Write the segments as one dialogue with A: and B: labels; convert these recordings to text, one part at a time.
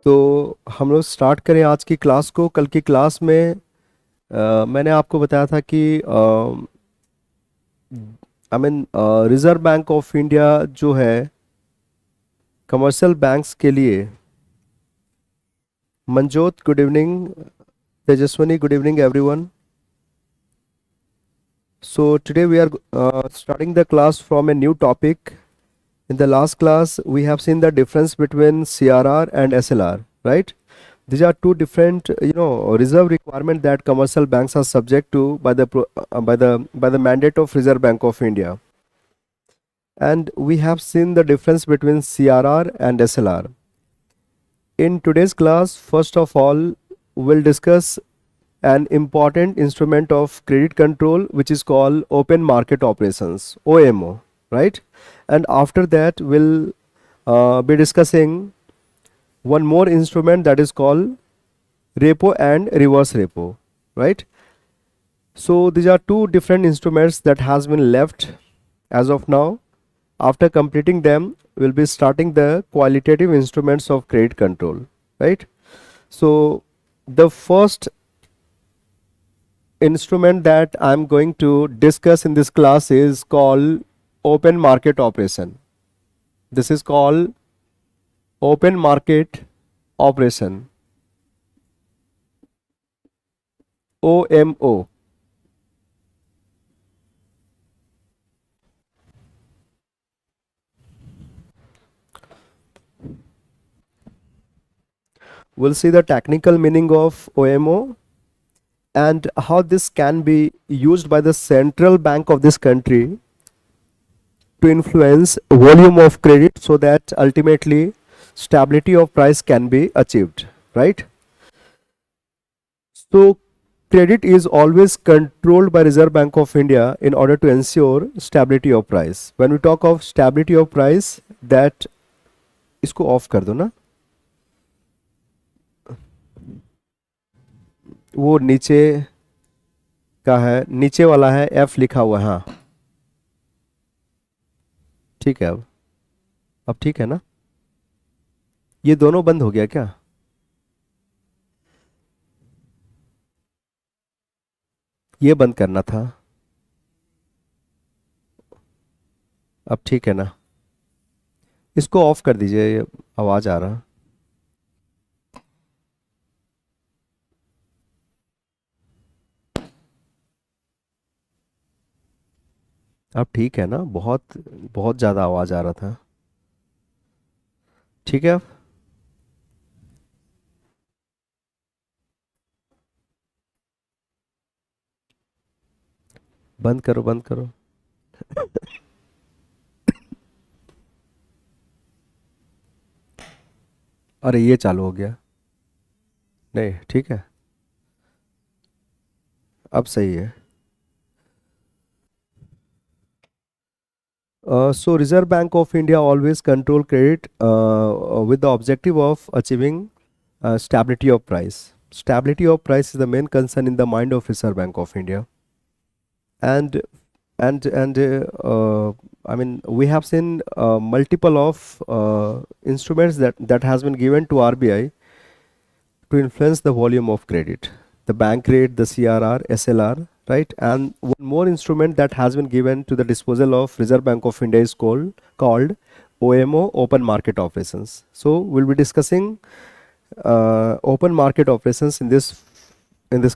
A: तो हम लोग स्टार्ट करें आज की क्लास को। कल की क्लास में मैंने आपको बताया था कि रिजर्व बैंक ऑफ इंडिया जो है कमर्शियल बैंक्स के लिए। Manjot, good evening. Tejaswini, good evening everyone. So today we are starting the class from a new topic. In the last class, we have seen the difference between CRR and SLR, right? These are two different, reserve requirement that commercial banks are subject to by the by the mandate of Reserve Bank of India. And we have seen the difference between CRR and SLR. In today's class, first of all, we'll discuss an important instrument of credit control which is called open market operations, OMO, right? And after that we'll be discussing one more instrument that is called repo and reverse repo, right? So these are two different instruments that has been left as of now. After completing them, we'll be starting the qualitative instruments of credit control, right? So the first instrument that I'm going to discuss in this class is called open market operation. This is called open market operation, OMO. We'll see the technical meaning of OMO and how this can be used by the central bank of this country to influence volume of credit so that ultimately stability of price can be achieved, right? So credit is always controlled by Reserve Bank of India in order to ensure stability of price. When we talk of stability of price, that इसको of कर दो ना, वो नीचे का है, नीचे वाला है एफ लिखा हुआ है। हाँ ठीक है। अब ठीक है ना? ये दोनों बंद हो गया क्या? ये बंद करना था। अब ठीक है ना? इसको ऑफ कर दीजिए, ये आवाज आ रहा। अब ठीक है ना? बहुत बहुत ज्यादा आवाज आ रहा था। ठीक है। बंद करो, बंद करो। अरे ये चालू हो गया। नहीं ठीक है, अब सही है। So Reserve Bank of India always control credit with the objective of achieving stability of price. Stability of price is the main concern in the mind of Reserve Bank of India. And we have seen multiple of instruments that has been given to RBI to influence the volume of credit, the bank rate, the CRR, SLR, right? And one more instrument that has been given to the disposal of Reserve Bank of India is called OMO, open market operations. So we'll be discussing open market operations in this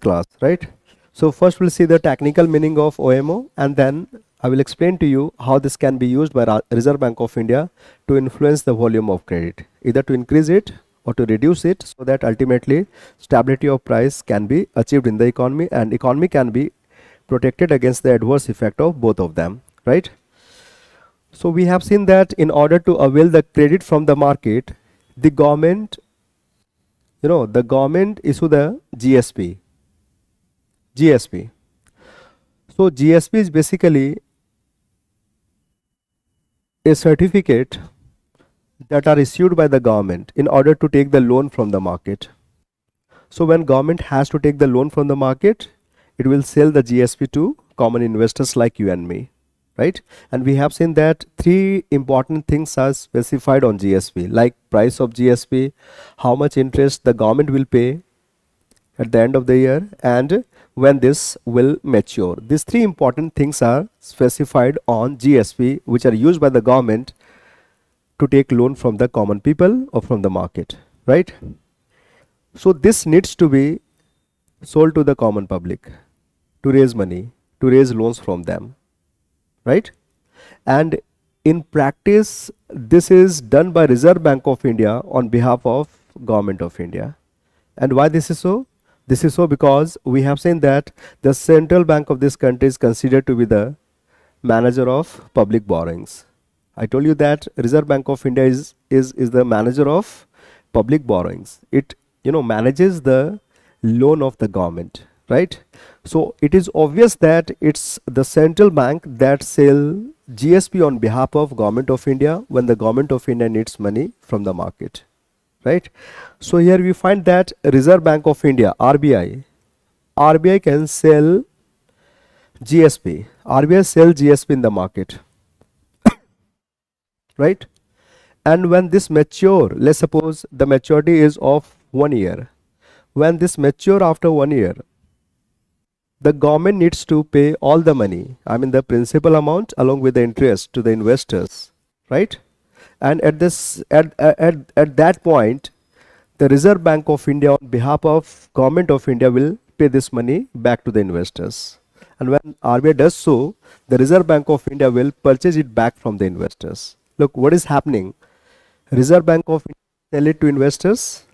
A: class, right? So first we'll see the technical meaning of OMO, and then I will explain to you how this can be used by Reserve Bank of India to influence the volume of credit, either to increase it or to reduce it, so that ultimately stability of price can be achieved in the economy and economy can be protected against the adverse effect of both of them, right? So we have seen that in order to avail the credit from the market, the government issue the GSP. So GSP is basically a certificate that are issued by the government in order to take the loan from the market. So when government has to take the loan from the market, it will sell the GSP to common investors like you and me, right? And we have seen that three important things are specified on GSP, like price of GSP, how much interest the government will pay at the end of the year, and when this will mature. These three important things are specified on GSP, which are used by the government to take loan from the common people or from the market, right? So this needs to be sold to the common public to raise money, to raise loans from them, right? And in practice, this is done by Reserve Bank of India on behalf of Government of India. And why this is so? This is so because we have seen that the central bank of this country is considered to be the manager of public borrowings. I told you that Reserve Bank of India is the manager of public borrowings. It manages the loan of the government, right? So it is obvious that it's the central bank that sell GSP on behalf of Government of India when the Government of India needs money from the market, right? So here we find that Reserve Bank of India, RBI can sell GSP. RBI sell GSP in the market, right? And when this mature, let's suppose the maturity is of 1 year. When this mature after 1 year, the government needs to pay all the money, I mean the principal amount along with the interest to the investors, right? And at that point, the Reserve Bank of India on behalf of Government of India will pay this money back to the investors. And when RBI does so, the Reserve Bank of India will purchase it back from the investors. Look, what is happening? Reserve Bank of India sell it to investors.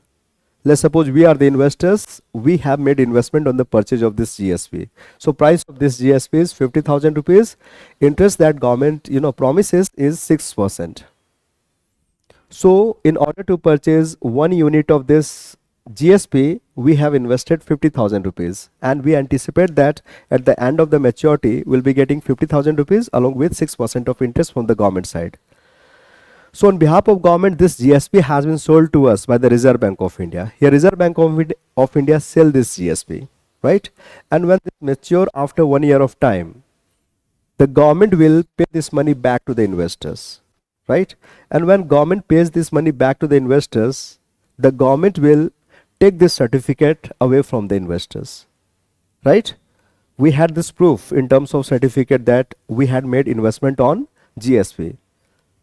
A: Let's suppose we are the investors. We have made investment on the purchase of this GSP. So price of this GSP is 50,000 rupees. Interest that government promises is 6%. So in order to purchase 1 unit of this GSP, we have invested 50,000 rupees, and we anticipate that at the end of the maturity we'll be getting 50,000 rupees along with 6% of interest from the government side. So on behalf of government, this GSP has been sold to us by the Reserve Bank of India. Here Reserve Bank of India sell this GSP, right? And when this mature after 1 year of time, the government will pay this money back to the investors, right? And when government pays this money back to the investors, the government will take this certificate away from the investors, right? We had this proof in terms of certificate that we had made investment on GSP.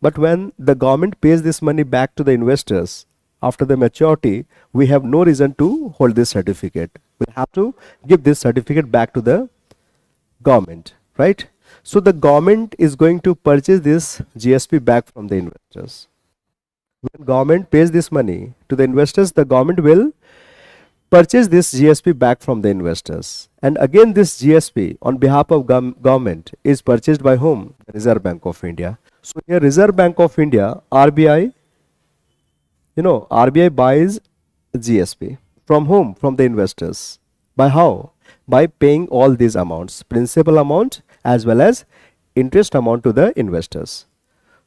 A: But when the government pays this money back to the investors after the maturity, we have no reason to hold this certificate. We'll have to give this certificate back to the government, right? So the government is going to purchase this GSP back from the investors. When government pays this money to the investors, the government will purchase this GSP back from the investors. And again, this GSP on behalf of government is purchased by whom? The Reserve Bank of India. So here Reserve Bank of India, RBI, RBI buys GSP. From whom? From the investors. By how? By paying all these amounts, principal amount as well as interest amount to the investors.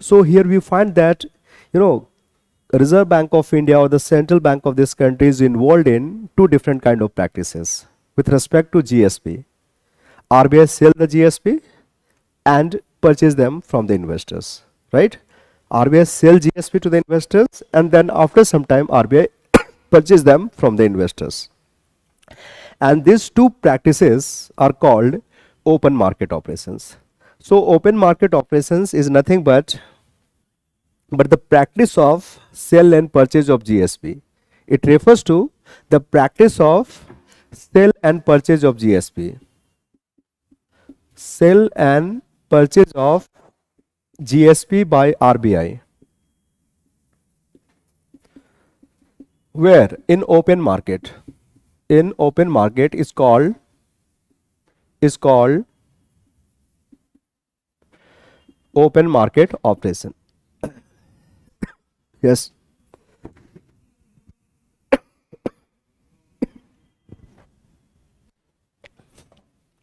A: So here we find that, Reserve Bank of India or the central bank of this country is involved in two different kind of practices with respect to GSP. RBI sell the GSP and purchase them from the investors, right? RBI sell GSP to the investors, and then after some time RBI purchase them from the investors. And these two practices are called open market operations. So open market operations is nothing but the practice of sell and purchase of GSP. It refers to the practice of sell and purchase of GSP. Sell and purchase of GSP by RBI. Where? In open market. In open market is called open market operation. Yes.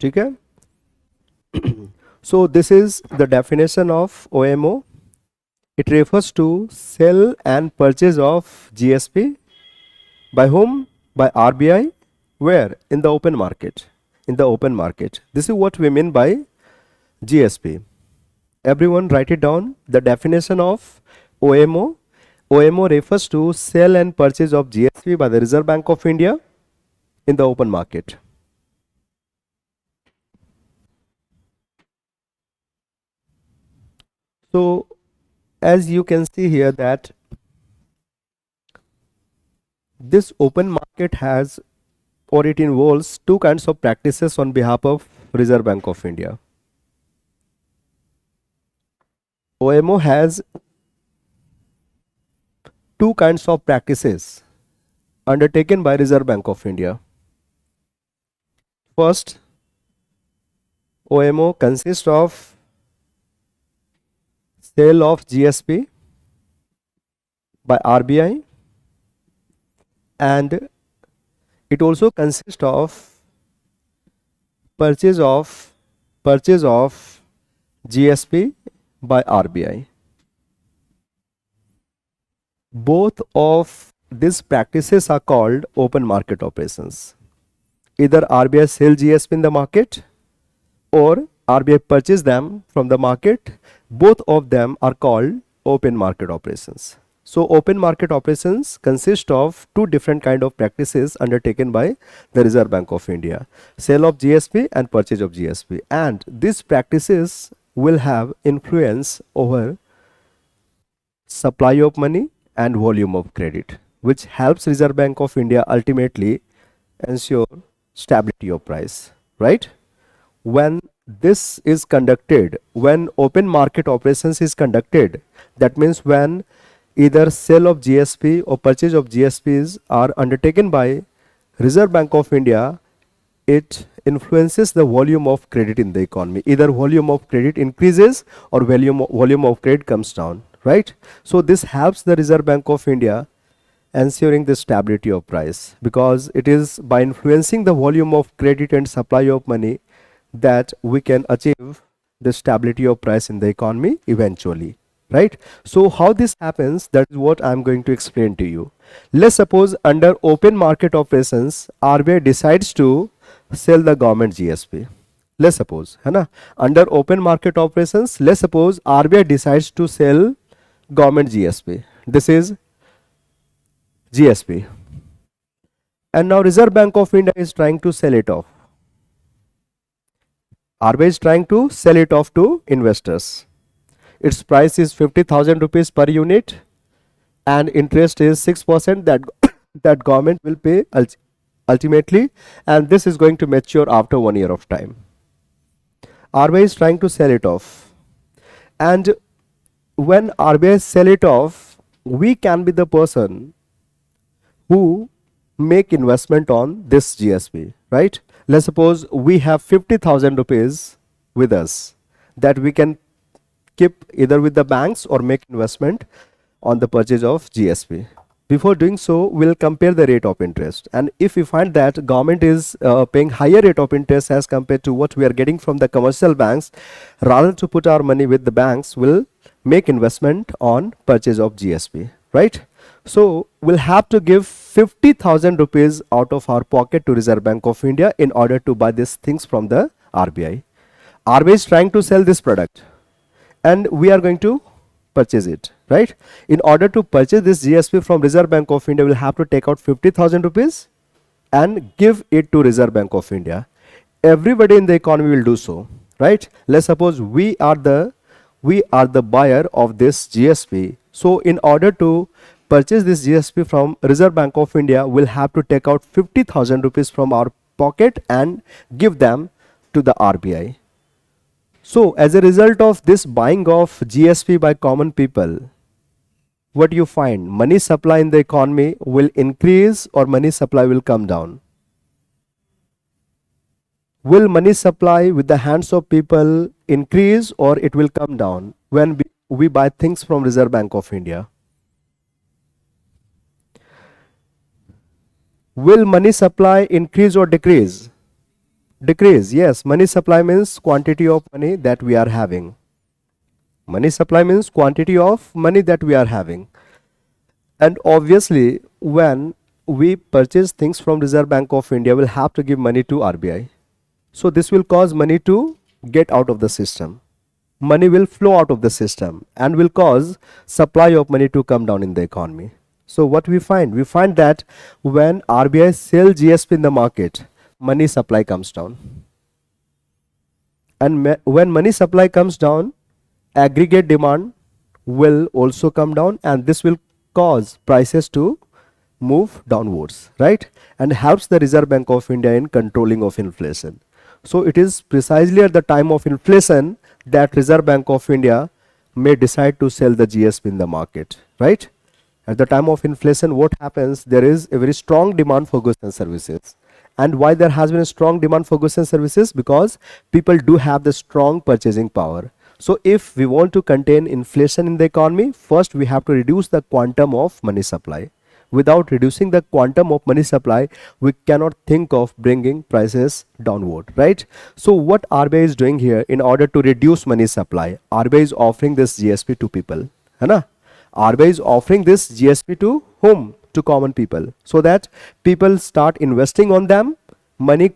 A: Okay. So this is the definition of OMO. It refers to sell and purchase of GSP by whom? By RBI. Where? In the open market. In the open market. This is what we mean by GSP. Everyone write it down. The definition of OMO. OMO refers to sale and purchase of GSP by the Reserve Bank of India in the open market. So as you can see here that this open market has, or it involves, two kinds of practices on behalf of Reserve Bank of India. OMO has two kinds of practices undertaken by Reserve Bank of India. First, OMO consists of sale of GSP by RBI, and it also consists of purchase of GSP by RBI. Both of these practices are called open market operations. Either RBI sell GSP in the market or RBI purchase them from the market. Both of them are called open market operations. So open market operations consist of two different kind of practices undertaken by the Reserve Bank of India: sale of GSP and purchase of GSP. And these practices will have influence over supply of money and volume of credit, which helps Reserve Bank of India ultimately ensure stability of price, right? When this is conducted, when open market operations is conducted, that means when either sale of GSP or purchase of GSPs are undertaken by Reserve Bank of India, it influences the volume of credit in the economy. Either volume of credit increases or volume of credit comes down, right? So this helps the Reserve Bank of India ensuring the stability of price, because it is by influencing the volume of credit and supply of money that we can achieve the stability of price in the economy eventually, right? So how this happens, that is what I'm going to explain to you. Let's suppose under open market operations RBI decides to sell the government GSP. Let's suppose, है ना, under open market operations, let's suppose RBI decides to sell government GSP. This is GSP, and now Reserve Bank of India is trying to sell it off. RBI is trying to sell it off to investors. Its price is 50,000 rupees per unit, and interest is 6% that that government will pay ultimately, and this is going to mature after 1 year of time. RBI is trying to sell it off, and when RBI sell it off, we can be the person who make investment on this GSP, right? Let's suppose we have 50,000 rupees with us that we can keep either with the banks or make investment on the purchase of GSP. Before doing so, we'll compare the rate of interest, and if we find that government is paying higher rate of interest as compared to what we are getting from the commercial banks, rather to put our money with the banks, we'll make investment on purchase of GSP, right? So we'll have to give 50,000 rupees out of our pocket to Reserve Bank of India in order to buy these things from the RBI. RBI is trying to sell this product and we are going to purchase it, right? In order to purchase this GSP from Reserve Bank of India, we'll have to take out 50,000 rupees and give it to Reserve Bank of India. Everybody in the economy will do so, right? Let's suppose we are the buyer of this GSP. So in order to purchase this GSP from Reserve Bank of India, we'll have to take out 50,000 rupees from our pocket and give them to the RBI. So as a result of this buying of GSP by common people, what do you find? Money supply in the economy will increase or money supply will come down? Will money supply with the hands of people increase or it will come down when we buy things from Reserve Bank of India? Will money supply increase or decrease? Decrease, yes. Money supply means quantity of money that we are having. Money supply means quantity of money that we are having. And obviously, when we purchase things from Reserve Bank of India, we'll have to give money to RBI. So this will cause money to get out of the system. money will flow out of the system and will cause supply of money to come down in the economy. So what we find? We find that when RBI sell GSP in the market, money supply comes down. And when money supply comes down, aggregate demand will also come down, and this will cause prices to move downwards, right? And helps the Reserve Bank of India in controlling of inflation. So it is precisely at the time of inflation that Reserve Bank of India may decide to sell the GSP in the market, right? At the time of inflation, what happens? There is a very strong demand for goods and services. And why there has been a strong demand for goods and services? Because people do have the strong purchasing power. So if we want to contain inflation in the economy, first we have to reduce the quantum of money supply. Without reducing the quantum of money supply, we cannot think of bringing prices downward, right? So what RBI is doing here in order to reduce money supply, RBI is offering this GSP to people, है ना? RBI is offering this GSP to whom? To common people, so that people start investing on them. Money,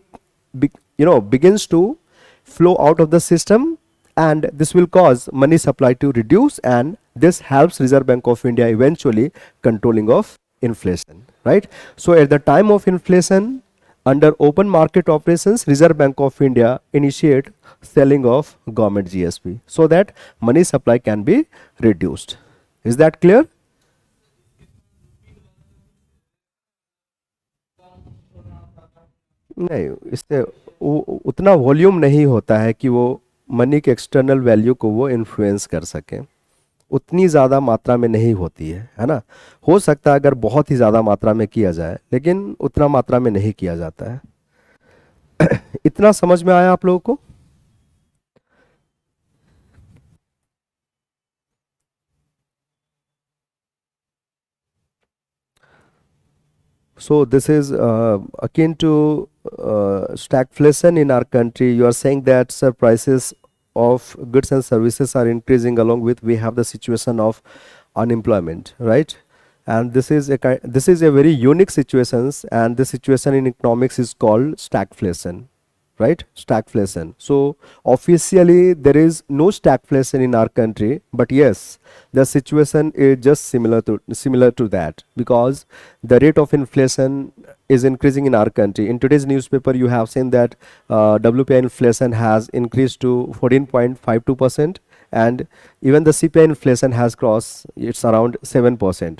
A: begins to flow out of the system, and this will cause money supply to reduce, and this helps Reserve Bank of India eventually controlling of inflation, right? So at the time of inflation, under open market operations, Reserve Bank of India initiate selling of government GSP so that money supply can be reduced. Is that clear? नहीं, इससे उतना volume नहीं होता है कि वो money के external value को वो इन्फ्लुएंस कर सके। उतनी ज़्यादा मात्रा में नहीं होती है ना? हो सकता है अगर बहुत ही ज़्यादा मात्रा में किया जाए, लेकिन उतना मात्रा में नहीं किया जाता है। इतना समझ में आया आप लोगों को? So this is akin to stagflation in our country. You are saying that, sir, prices of goods and services are increasing, along with we have the situation of unemployment, right? And this is a very unique situation, and this situation in economics is called stagflation, right? Stagflation. So officially there is no stagflation in our country, but yes, the situation is just similar to that, because the rate of inflation is increasing in our country. In today's newspaper, you have seen that WPI inflation has increased to 14.52%, and even the CPI inflation has crossed, it's around 7%.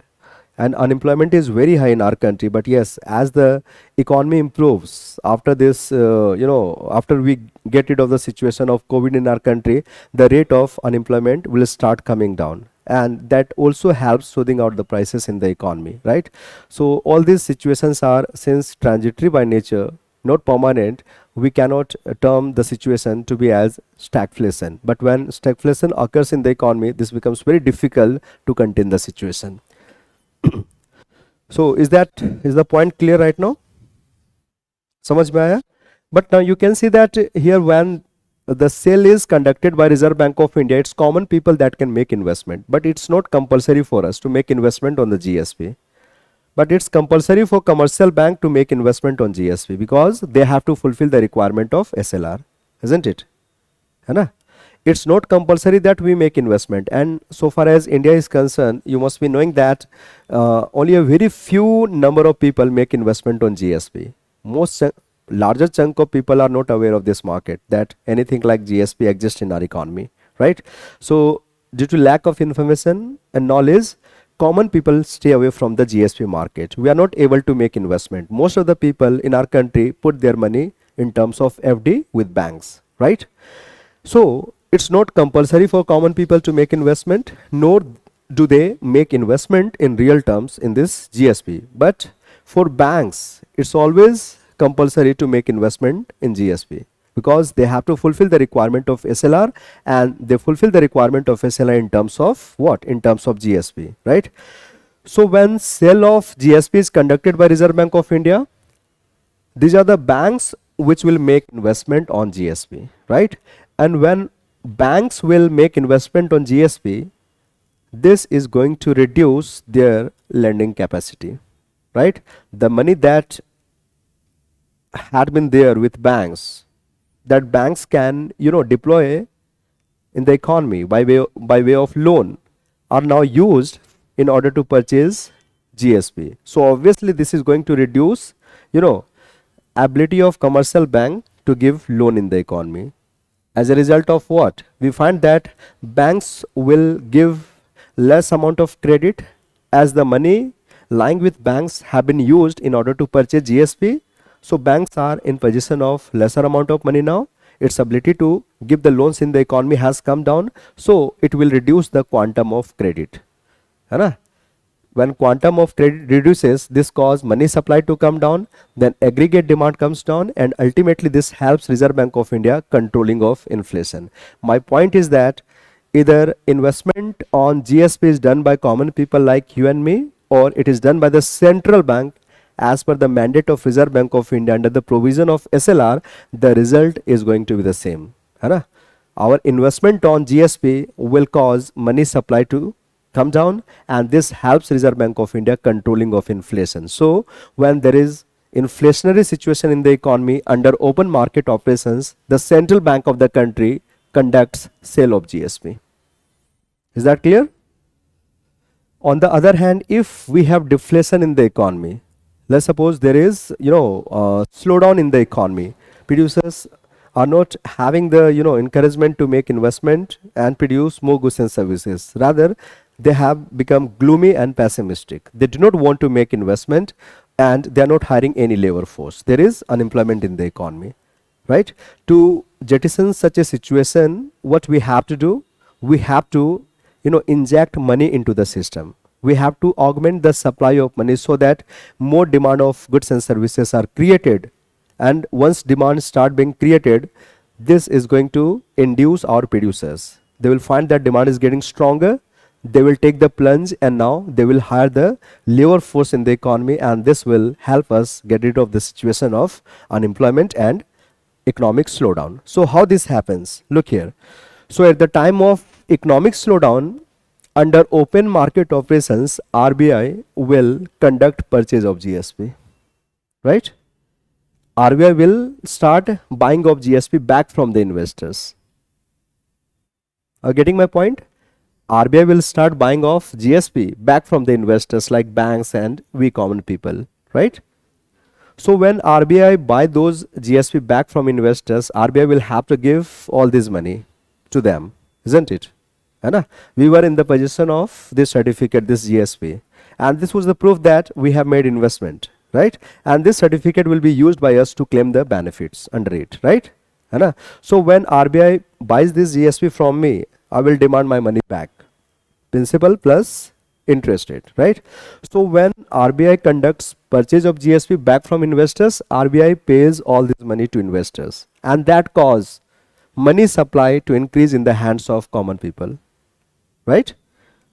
A: And unemployment is very high in our country. But yes, as the economy improves after this, after we get rid of the situation of COVID in our country, the rate of unemployment will start coming down, and that also helps soothing out the prices in the economy, right? So all these situations are, since transitory by nature, not permanent, we cannot term the situation to be as stagflation. But when stagflation occurs in the economy, this becomes very difficult to contain the situation. So is the point clear right now? समझ में आया? But now you can see that here, when the sale is conducted by Reserve Bank of India, it's common people that can make investment, but it's not compulsory for us to make investment on the GSP. But it's compulsory for commercial bank to make investment on GSP, because they have to fulfill the requirement of SLR, isn't it? है ना? It's not compulsory that we make investment. And so far as India is concerned, you must be knowing that only a very few number of people make investment on GSP. Larger chunk of people are not aware of this market, that anything like GSP exists in our economy, right? So due to lack of information and knowledge, common people stay away from the GSP market. We are not able to make investment. Most of the people in our country put their money in terms of FD with banks, right? So it's not compulsory for common people to make investment, nor do they make investment in real terms in this GSP. But for banks, it's always compulsory to make investment in GSP, because they have to fulfill the requirement of SLR, and they fulfill the requirement of SLR in terms of what? In terms of GSP, right? So when sale of GSP is conducted by Reserve Bank of India, these are the banks which will make investment on GSP, right? And when banks will make investment on GSP, this is going to reduce their lending capacity, right? The money that had been there with banks, that banks can deploy in the economy by way of loan are now used in order to purchase GSP. So obviously this is going to reduce, you know, ability of commercial bank to give loan in the economy. As a result of what? We find that banks will give less amount of credit as the money lying with banks have been used in order to purchase GSP. So banks are in possession of lesser amount of money now. Its ability to give the loans in the economy has come down. So it will reduce the quantum of credit. है ना? When quantum of credit reduces, this cause money supply to come down, then aggregate demand comes down, and ultimately this helps Reserve Bank of India controlling of inflation. My point is that either investment on GSP is done by common people like you and me, or it is done by the central bank as per the mandate of Reserve Bank of India under the provision of SLR, the result is going to be the same. है ना? Our investment on GSP will cause money supply to come down, and this helps Reserve Bank of India controlling of inflation. So when there is inflationary situation in the economy under open market operations, the central bank of the country conducts sale of GSP. Is that clear? On the other hand, if we have deflation in the economy, let's suppose there is, slowdown in the economy, producers are not having the, encouragement to make investment and produce more goods and services. Rather, they have become gloomy and pessimistic. They do not want to make investment, and they are not hiring any labor force. There is unemployment in the economy, right? To jettison such a situation, what we have to do? We have to, inject money into the system. We have to augment the supply of money so that more demand of goods and services are created. And once demand start being created, this is going to induce our producers. They will find that demand is getting stronger. They will take the plunge, and now they will hire the labor force in the economy, and this will help us get rid of the situation of unemployment and economic slowdown. So how this happens? Look here. So at the time of economic slowdown, under open market operations, RBI will conduct purchase of GSP, right? RBI will start buying of GSP back from the investors. Are you getting my point? RBI will start buying of GSP back from the investors like banks and we common people, right? So when RBI buy those GSP back from investors, RBI will have to give all this money to them, isn't it? We were in the possession of this certificate, this GSP, and this was the proof that we have made investment, right? And this certificate will be used by us to claim the benefits under it, right? So when RBI buys this GSP from me, I will demand my money back, principal plus interest rate, right? So when RBI conducts purchase of GSP back from investors, RBI pays all this money to investors, and that cause money supply to increase in the hands of common people, right?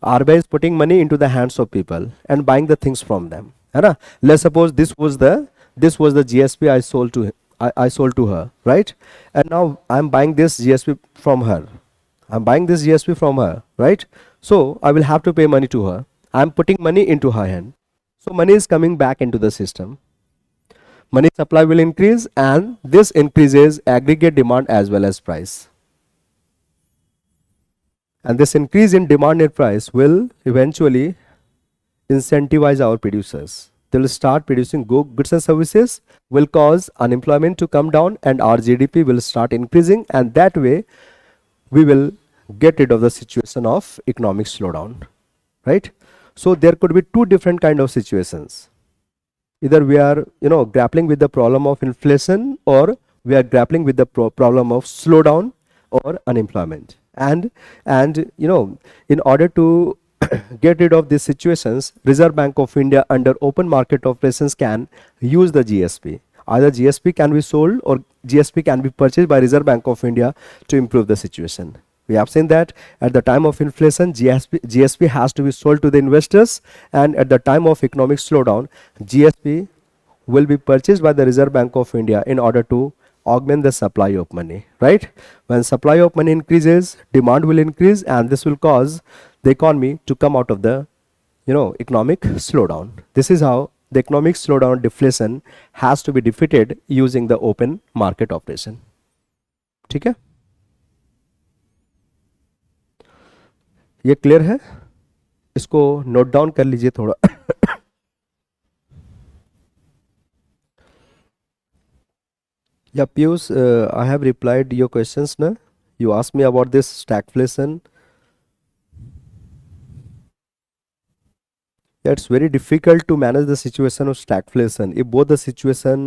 A: RBI is putting money into the hands of people and buying the things from them. Let's suppose this was the GSP I sold to her, right? And now I'm buying this GSP from her. Right? So I will have to pay money to her. I'm putting money into her hand. So money is coming back into the system. Money supply will increase, and this increases aggregate demand as well as price. And this increase in demand and price will eventually incentivize our producers. They will start producing goods and services, will cause unemployment to come down, and our GDP will start increasing, and that way we will get rid of the situation of economic slowdown, right? So there could be two different kind of situations. Either we are, grappling with the problem of inflation, or we are grappling with the problem of slowdown or unemployment. And in order to get rid of these situations, Reserve Bank of India under open market operations can use the GSP. Either GSP can be sold or GSP can be purchased by Reserve Bank of India to improve the situation. We have seen that at the time of inflation, GSP has to be sold to the investors, and at the time of economic slowdown, GSP will be purchased by the Reserve Bank of India in order to augment the supply of money, right? When supply of money increases, demand will increase, and this will cause the economy to come out of the, economic slowdown. This is how the economic slowdown, deflation, has to be defeated using the open market operation. Okay? ये clear है? इसको note down कर लीजिए थोड़ा. Yeah, Piyush, I have replied your questions na. You asked me about this stagflation. Yeah, it's very difficult to manage the situation of stagflation. If both the situation,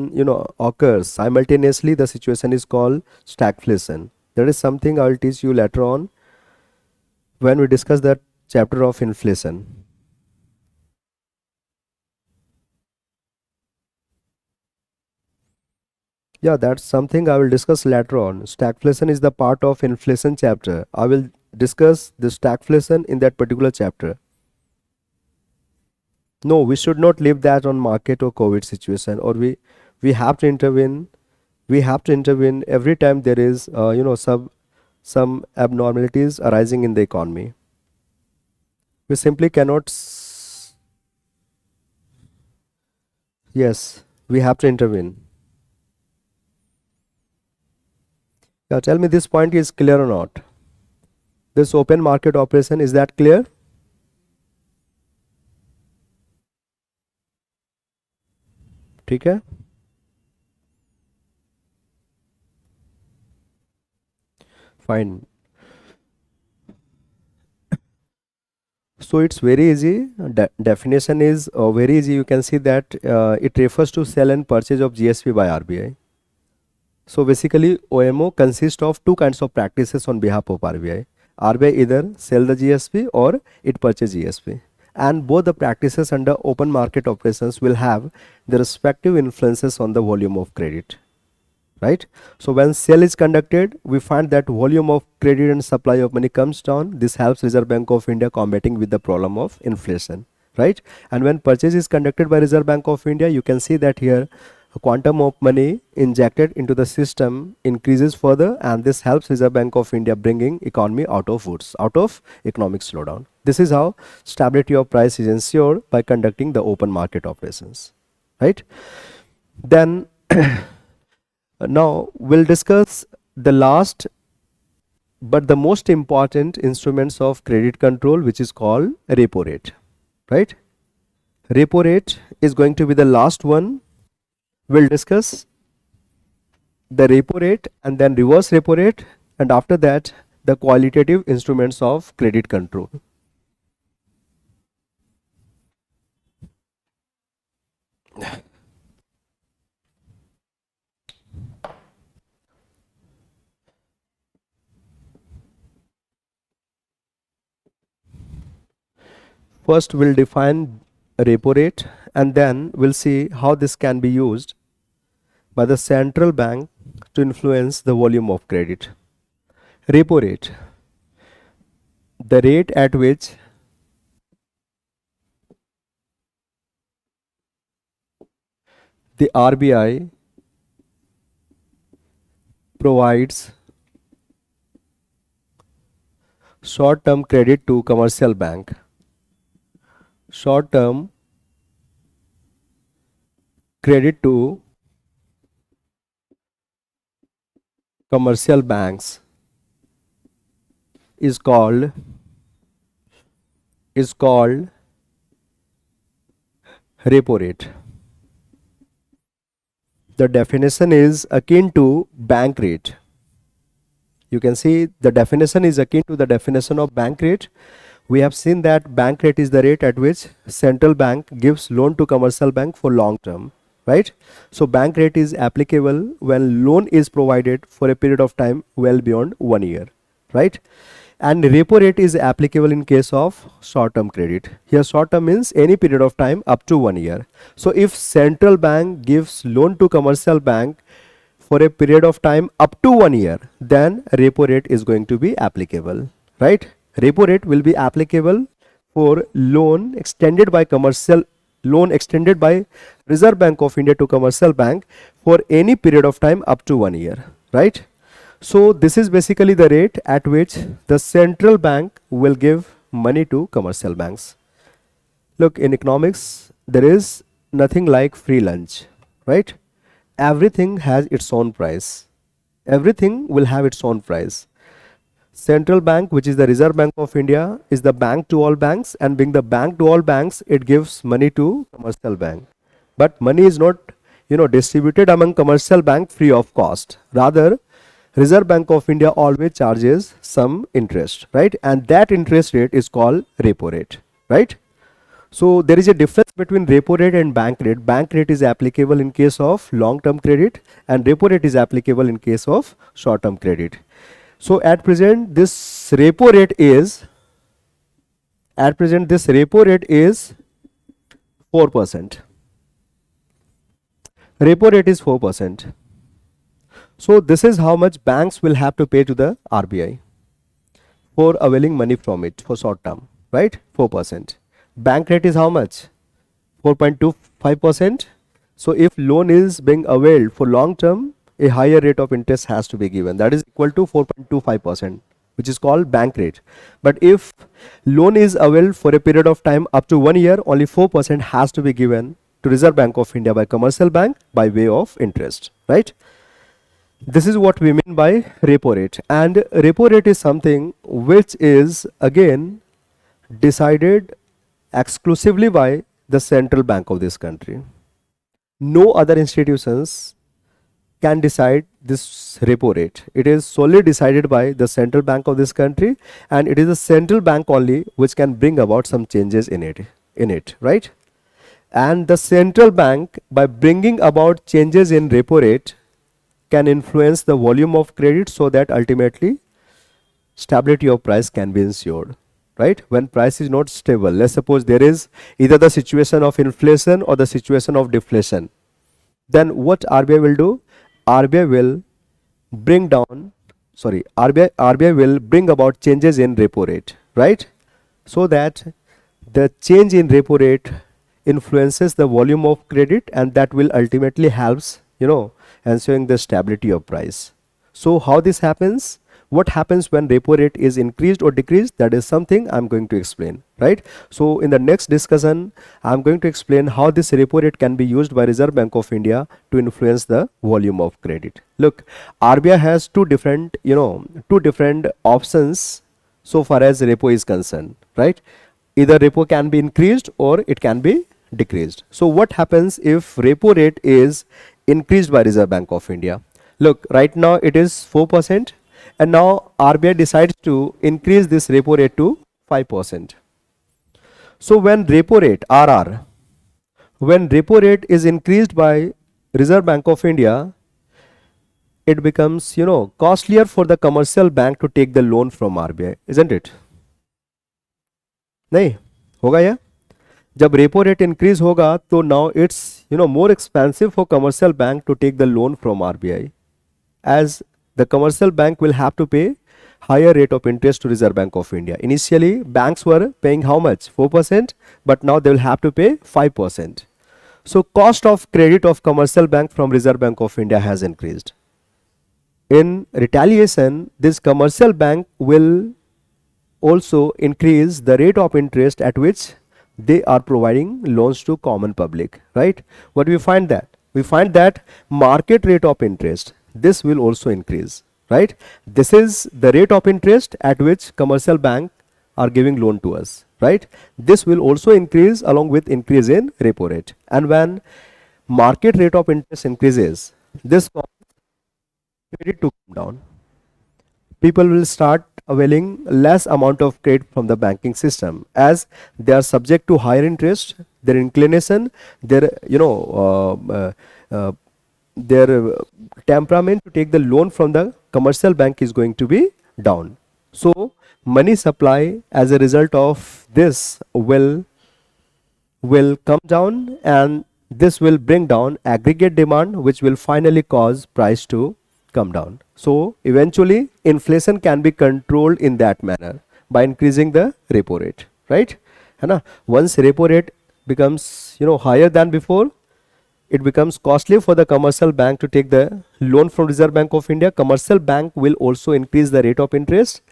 A: occurs simultaneously, the situation is called stagflation. That is something I'll teach you later on when we discuss that chapter of inflation. Yeah, that's something I will discuss later on. Stagflation is the part of inflation chapter. I will discuss the stagflation in that particular chapter. No, we should not leave that on market or COVID situation, or we have to intervene. We have to intervene every time there is some abnormalities arising in the economy. We simply cannot. Yes, we have to intervene. Now tell me, this point is clear or not? This open market operation, is that clear? ठीक है. Fine. So it's very easy. Definition is very easy. You can see that it refers to sell and purchase of GSP by RBI. So basically, OMO consists of two kinds of practices on behalf of RBI. RBI either sell the GSP or it purchase GSP. And both the practices under open market operations will have the respective influences on the volume of credit. Right? So when sale is conducted, we find that volume of credit and supply of money comes down. This helps Reserve Bank of India combating with the problem of inflation. Right? And when purchase is conducted by Reserve Bank of India, you can see that here a quantum of money injected into the system increases further, and this helps Reserve Bank of India bringing economy out of woods, out of economic slowdown. This is how stability of price is ensured by conducting the open market operations. Right? Then now we'll discuss the last but the most important instruments of credit control, which is called repo rate. Right? Repo rate is going to be the last one. We'll discuss the repo rate and then reverse repo rate, and after that the qualitative instruments of credit control. First we'll define repo rate, and then we'll see how this can be used by the central bank to influence the volume of credit. Repo rate, the rate at which the RBI provides short term credit to commercial bank. Short term credit to commercial banks is called repo rate. The definition is akin to bank rate. You can see the definition is akin to the definition of bank rate. We have seen that bank rate is the rate at which central bank gives loan to commercial bank for long term, right? So bank rate is applicable when loan is provided for a period of time well beyond 1 year, right? And repo rate is applicable in case of short term credit. Here short term means any period of time up to 1 year. So if central bank gives loan to commercial bank for a period of time up to 1 year, then repo rate is going to be applicable, right? Repo rate will be applicable for loan extended by Reserve Bank of India to commercial bank for any period of time up to 1 year, right? So this is basically the rate at which the central bank will give money to commercial banks. Look, in economics, there is nothing like free lunch, right? Everything has its own price. Everything will have its own price. Central bank, which is the Reserve Bank of India, is the bank to all banks, and being the bank to all banks, it gives money to commercial bank. But money is not, distributed among commercial bank free of cost. Rather, Reserve Bank of India always charges some interest, right? And that interest rate is called repo rate, right? So there is a difference between repo rate and bank rate. Bank rate is applicable in case of long-term credit, and repo rate is applicable in case of short-term credit. So at present this repo rate is 4%. Repo rate is 4%. So this is how much banks will have to pay to the RBI for availing money from it for short term, right? 4%. Bank rate is how much? 4.25%. So if loan is being availed for long term, a higher rate of interest has to be given. That is equal to 4.25%, which is called bank rate. But if loan is availed for a period of time up to 1 year, only 4% has to be given to Reserve Bank of India by commercial bank by way of interest, right? This is what we mean by repo rate. And repo rate is something which is again decided exclusively by the central bank of this country. No other institutions can decide this repo rate. It is solely decided by the central bank of this country, and it is the central bank only which can bring about some changes in it, right? And the central bank, by bringing about changes in repo rate, can influence the volume of credit so that ultimately stability of price can be ensured, right? When price is not stable, let's suppose there is either the situation of inflation or the situation of deflation, then what RBI will do? RBI will bring about changes in repo rate, right? So that the change in repo rate influences the volume of credit, and that will ultimately helps, ensuring the stability of price. So how this happens? What happens when repo rate is increased or decreased? That is something I'm going to explain, right? So in the next discussion, I'm going to explain how this repo rate can be used by Reserve Bank of India to influence the volume of credit. Look, RBI has two different options so far as repo is concerned, right? Either repo can be increased or it can be decreased. So what happens if repo rate is increased by Reserve Bank of India? Look, right now it is 4%. And now RBI decides to increase this repo rate to 5%. So when repo rate is increased by Reserve Bank of India, it becomes costlier for the commercial bank to take the loan from RBI, isn't it? नहीं होगा या? जब repo rate increase होगा तो now it's more expensive for commercial bank to take the loan from RBI, as the commercial bank will have to pay higher rate of interest to Reserve Bank of India. Initially, banks were paying how much? 4%, but now they will have to pay 5%. So cost of credit of commercial bank from Reserve Bank of India has increased. In retaliation, this commercial bank will also increase the rate of interest at which they are providing loans to common public, right? What do we find that? We find that market rate of interest, this will also increase, right? This is the rate of interest at which commercial bank are giving loan to us, right? This will also increase along with increase in repo rate. And when market rate of interest increases, this causes credit to come down. People will start availing less amount of credit from the banking system, as they are subject to higher interest. Their inclination, their temperament to take the loan from the commercial bank is going to be down. So money supply as a result of this will come down, and this will bring down aggregate demand, which will finally cause price to come down. So eventually inflation can be controlled in that manner by increasing the repo rate, right? Once repo rate becomes higher than before, it becomes costly for the commercial bank to take the loan from Reserve Bank of India. Commercial bank will also increase the rate of interest.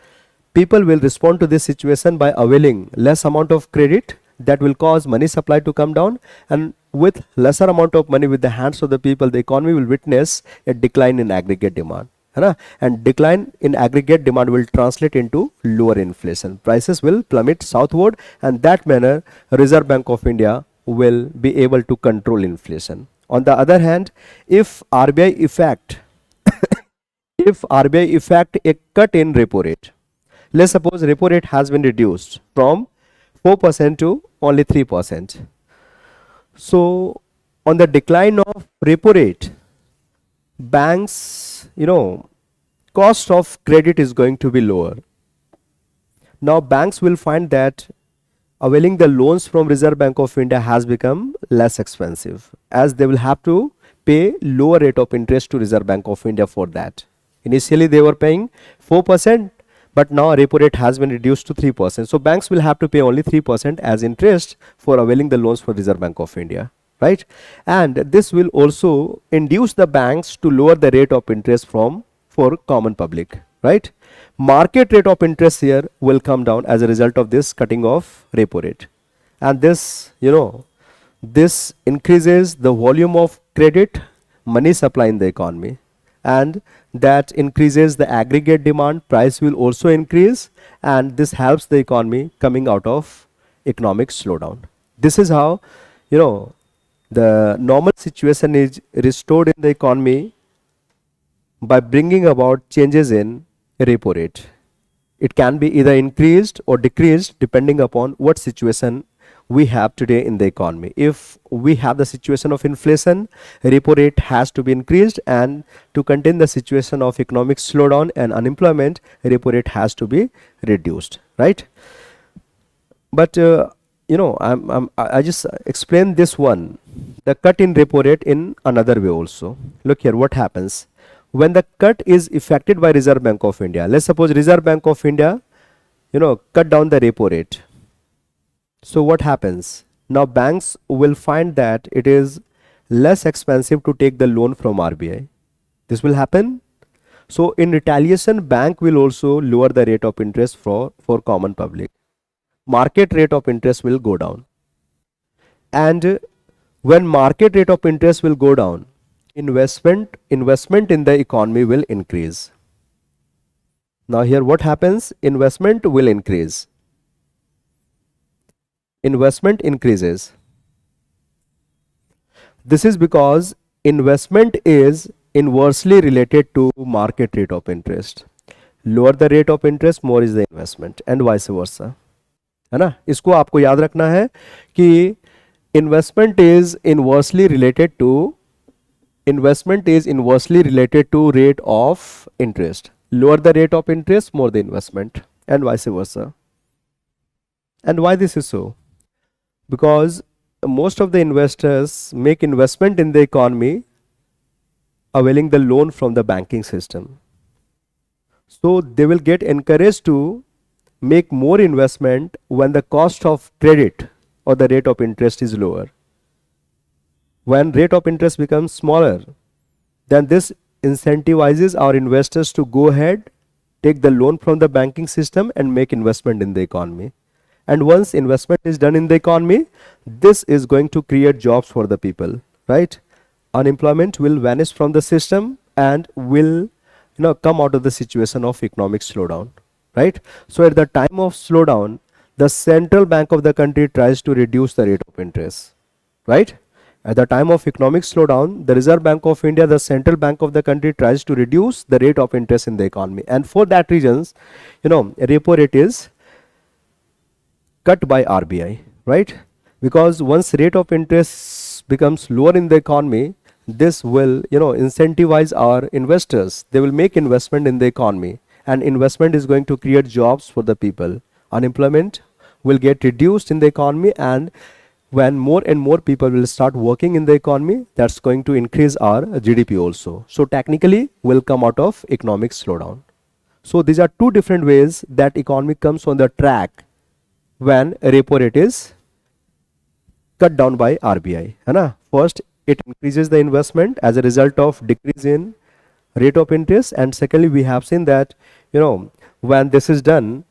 A: People will respond to this situation by availing less amount of credit. That will cause money supply to come down, and with lesser amount of money with the hands of the people, the economy will witness a decline in aggregate demand, है ना, and decline in aggregate demand will translate into lower inflation. Prices will plummet southward, and that manner Reserve Bank of India will be able to control inflation. On the other hand, if RBI effect a cut in repo rate, let's suppose repo rate has been reduced from 4% to only 3%. So on the decline of repo rate, banks, cost of credit is going to be lower. Now banks will find that availing the loans from Reserve Bank of India has become less expensive, as they will have to pay lower rate of interest to Reserve Bank of India for that. Initially they were paying 4%, but now repo rate has been reduced to 3%. So banks will have to pay only 3% as interest for availing the loans for Reserve Bank of India, right? And this will also induce the banks to lower the rate of interest for common public, right? Market rate of interest here will come down as a result of this cutting of repo rate, and this this increases the volume of credit money supply in the economy, and that increases the aggregate demand. Price will also increase, and this helps the economy coming out of economic slowdown. This is how the normal situation is restored in the economy by bringing about changes in repo rate. It can be either increased or decreased depending upon what situation we have today in the economy. If we have the situation of inflation, repo rate has to be increased, and to contain the situation of economic slowdown and unemployment, repo rate has to be reduced, right? But I just explained this one, the cut in repo rate, in another way also. Look here, what happens when the cut is effected by Reserve Bank of India. Let's suppose Reserve Bank of India, cut down the repo rate. So what happens? Now banks will find that it is less expensive to take the loan from RBI. This will happen. So in retaliation, bank will also lower the rate of interest for common public. Market rate of interest will go down. And when market rate of interest will go down, investment in the economy will increase. Now here what happens? Investment will increase. Investment increases. This is because investment is inversely related to market rate of interest. Lower the rate of interest, more is the investment, and vice versa. है ना? इसको आपको याद रखना है कि investment is inversely related to rate of interest. Lower the rate of interest, more the investment, and vice versa. And why this is so? Because most of the investors make investment in the economy availing the loan from the banking system. So they will get encouraged to make more investment when the cost of credit or the rate of interest is lower. When rate of interest becomes smaller, then this incentivizes our investors to go ahead, take the loan from the banking system and make investment in the economy. And once investment is done in the economy, this is going to create jobs for the people, right? Unemployment will vanish from the system and will come out of the situation of economic slowdown, right? So at the time of slowdown, the central bank of the country tries to reduce the rate of interest, right? At the time of economic slowdown, the Reserve Bank of India, the central bank of the country, tries to reduce the rate of interest in the economy. And for that reasons, repo rate is cut by RBI, right? Because once rate of interest becomes lower in the economy, this will incentivize our investors. They will make investment in the economy, and investment is going to create jobs for the people. Unemployment will get reduced in the economy, and when more and more people will start working in the economy, that's going to increase our GDP also. So technically we'll come out of economic slowdown. So these are two different ways that economy comes on the track when repo rate is cut down by RBI. First, it increases the investment as a result of decrease in rate of interest, and secondly, we have seen that when this is done,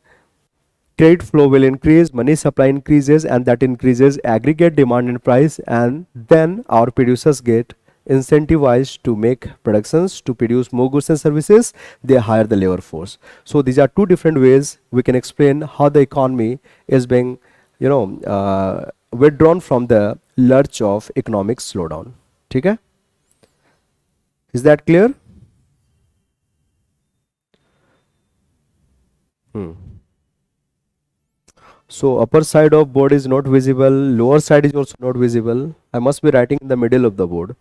A: trade flow will increase, money supply increases, and that increases aggregate demand and price, and then our producers get incentivized to make productions, to produce more goods and services, they hire the labor force. So these are two different ways we can explain how the economy is being, withdrawn from the lurch of economic slowdown. Okay? Is that clear? So upper side of board is not visible, lower side is also not visible. I must be writing in the middle of the board.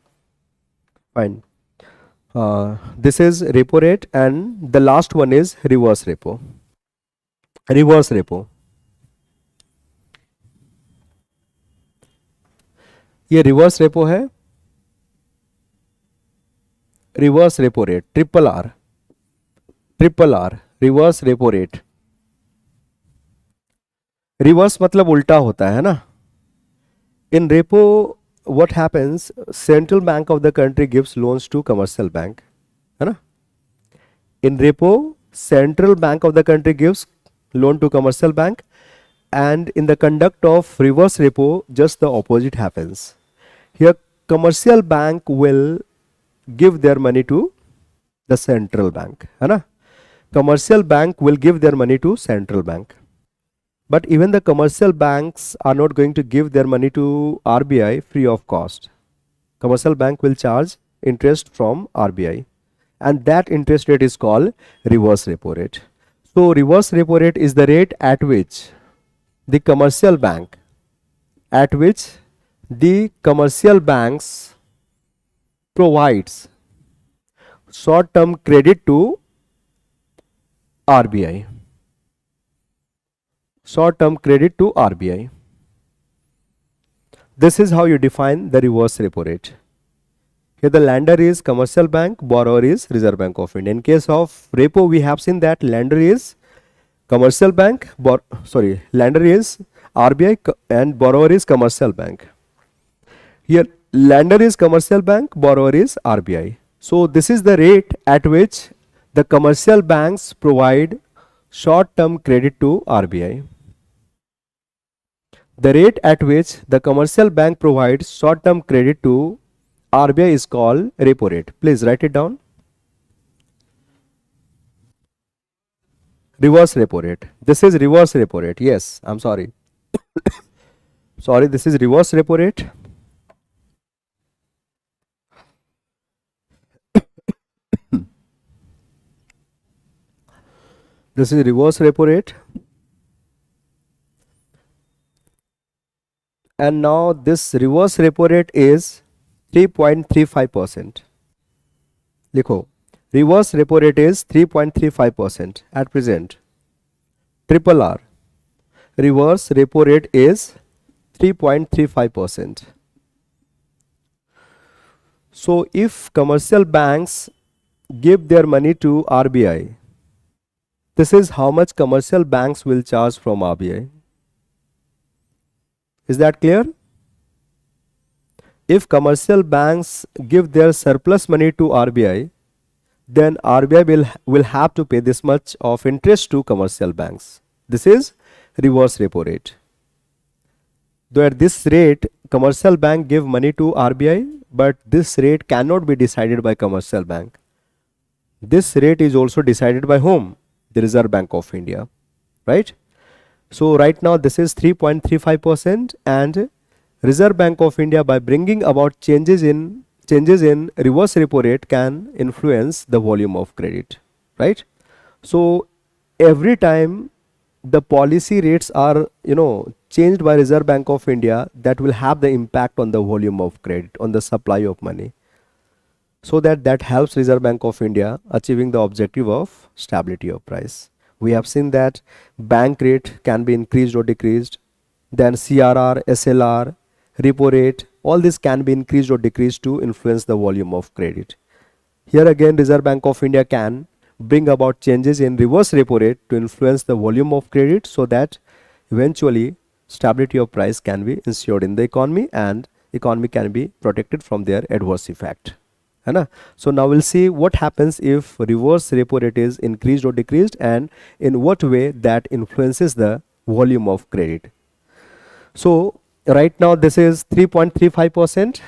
A: Fine. This is repo rate, and the last one is reverse repo. Reverse repo. ये reverse repo है. Reverse repo rate, triple are. Triple R, reverse repo rate. Reverse मतलब उल्टा होता है ना. In repo what happens, central bank of the country gives loans to commercial bank, है ना. In repo, central bank of the country gives loan to commercial bank, and in the conduct of reverse repo, just the opposite happens. Here commercial bank will give their money to the central bank, है ना. Commercial bank will give their money to central bank. But even the commercial banks are not going to give their money to RBI free of cost. Commercial bank will charge interest from RBI, and that interest rate is called reverse repo rate. So reverse repo rate is the rate at which the commercial banks provides short-term credit to RBI. Short-term credit to RBI. This is how you define the reverse repo rate. Here the lender is commercial bank, borrower is Reserve Bank of India. In case of repo, we have seen that lender is commercial bank, lender is RBI and borrower is commercial bank. Here lender is commercial bank, borrower is RBI. So this is the rate at which the commercial banks provide short-term credit to RBI. The rate at which the commercial bank provides short-term credit to RBI is called repo rate. Please write it down. Reverse repo rate. This is reverse repo rate. Yes, I'm sorry. Sorry, this is reverse repo rate. This is reverse repo rate. And now this reverse repo rate is 3.35%. लिखो, reverse repo rate is 3.35% at present. Triple R, reverse repo rate is 3.35%. So if commercial banks give their money to RBI, this is how much commercial banks will charge from RBI. Is that clear? If commercial banks give their surplus money to RBI, then RBI will have to pay this much of interest to commercial banks. This is reverse repo rate. Though at this rate, commercial bank give money to RBI, but this rate cannot be decided by commercial bank. This rate is also decided by whom? The Reserve Bank of India, right? So right now this is 3.35%, and Reserve Bank of India, by bringing about changes in reverse repo rate, can influence the volume of credit, right? So every time the policy rates are changed by Reserve Bank of India, that will have the impact on the volume of credit, on the supply of money, so that helps Reserve Bank of India achieving the objective of stability of price. We have seen that bank rate can be increased or decreased, then CRR, SLR, repo rate, all this can be increased or decreased to influence the volume of credit. Here again, Reserve Bank of India can bring about changes in reverse repo rate to influence the volume of credit, so that eventually stability of price can be ensured in the economy and economy can be protected from their adverse effect. So now we'll see what happens if reverse repo rate is increased or decreased, and in what way that influences the volume of credit. So right now this is 3.35%.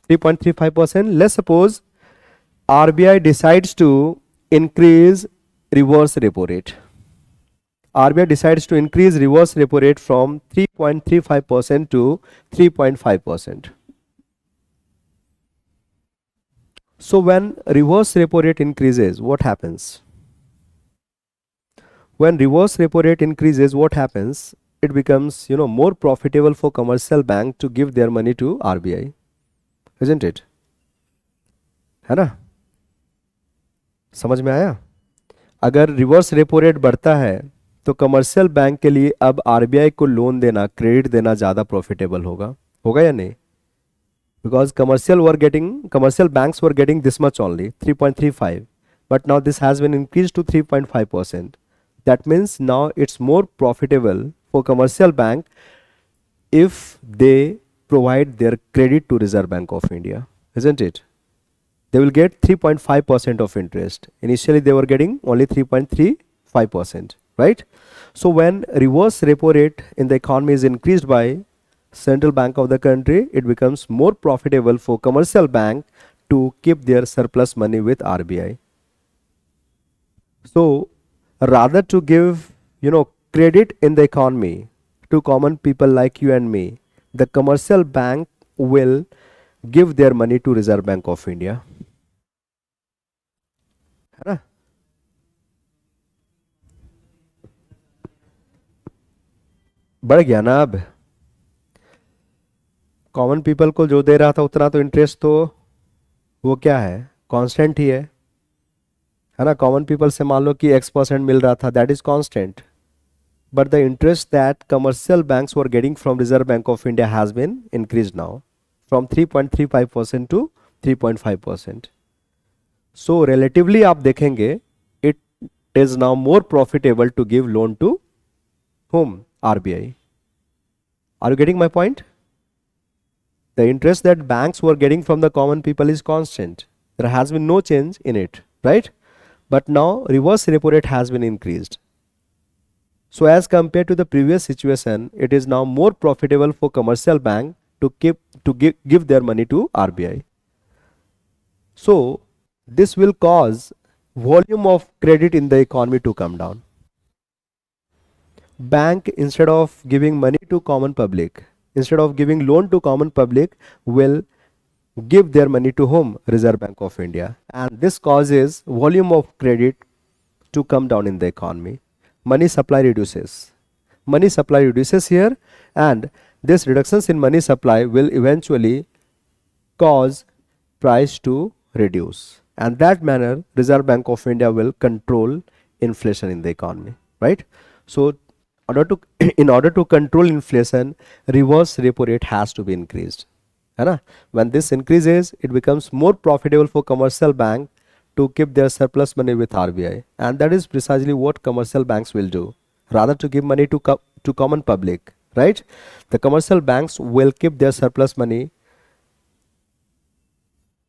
A: 3.35%. Let's suppose RBI decides to increase reverse repo rate. RBI decides to increase reverse repo rate from 3.35% to 3.5%. So when reverse repo rate increases, what happens? When reverse repo rate increases, what happens? It becomes, more profitable for commercial bank to give their money to RBI, isn't it? है ना? समझ में आया? अगर reverse repo rate बढ़ता है तो commercial bank के लिए अब आरबीआई को लोन देना, क्रेडिट देना ज़्यादा प्रॉफिटेबल होगा, होगा या नहीं? Because commercial banks were getting this much only, 3.35, but now this has been increased to 3.5%. That means now it's more profitable for commercial bank if they provide their credit to Reserve Bank of India, isn't it? They will get 3.5% of interest. Initially they were getting only 3.35%, right? So when reverse repo rate in the economy is increased by central bank of the country, it becomes more profitable for commercial bank to keep their surplus money with RBI. So rather to give, credit in the economy to common people like you and me, the commercial bank will give their money to Reserve Bank of India. है ना? बढ़ गया ना अब? Common people को जो दे रहा था उतना तो इंटरेस्ट तो वो क्या है, कांस्टेंट ही है ना? कॉमन पीपल से मान लो कि x% मिल रहा था, that is constant, but the interest that commercial banks were getting from Reserve bank of India has been increase now from 3.35% to 3.5%. So relatively आप देखेंगे it is now more profitable to give loan to home, RBI. Are you getting my point? The interest that banks were getting from the common people is constant. There has been no change in it, right? But now reverse repo rate has been increased. So as compared to the previous situation, it is now more profitable for commercial bank to give their money to RBI. So this will cause volume of credit in the economy to come down. Bank, instead of giving money to common public, instead of giving loan to common public, will give their money to whom? Reserve Bank of India. And this causes volume of credit to come down in the economy. Money supply reduces. Money supply reduces here, and this reductions in money supply will eventually cause price to reduce. And that manner, Reserve Bank of India will control inflation in the economy, right? So in order to control inflation, reverse repo rate has to be increased, है ना? When this increases, it becomes more profitable for commercial bank to keep their surplus money with RBI, and that is precisely what commercial banks will do. Rather to give money to common public, right? The commercial banks will keep their surplus money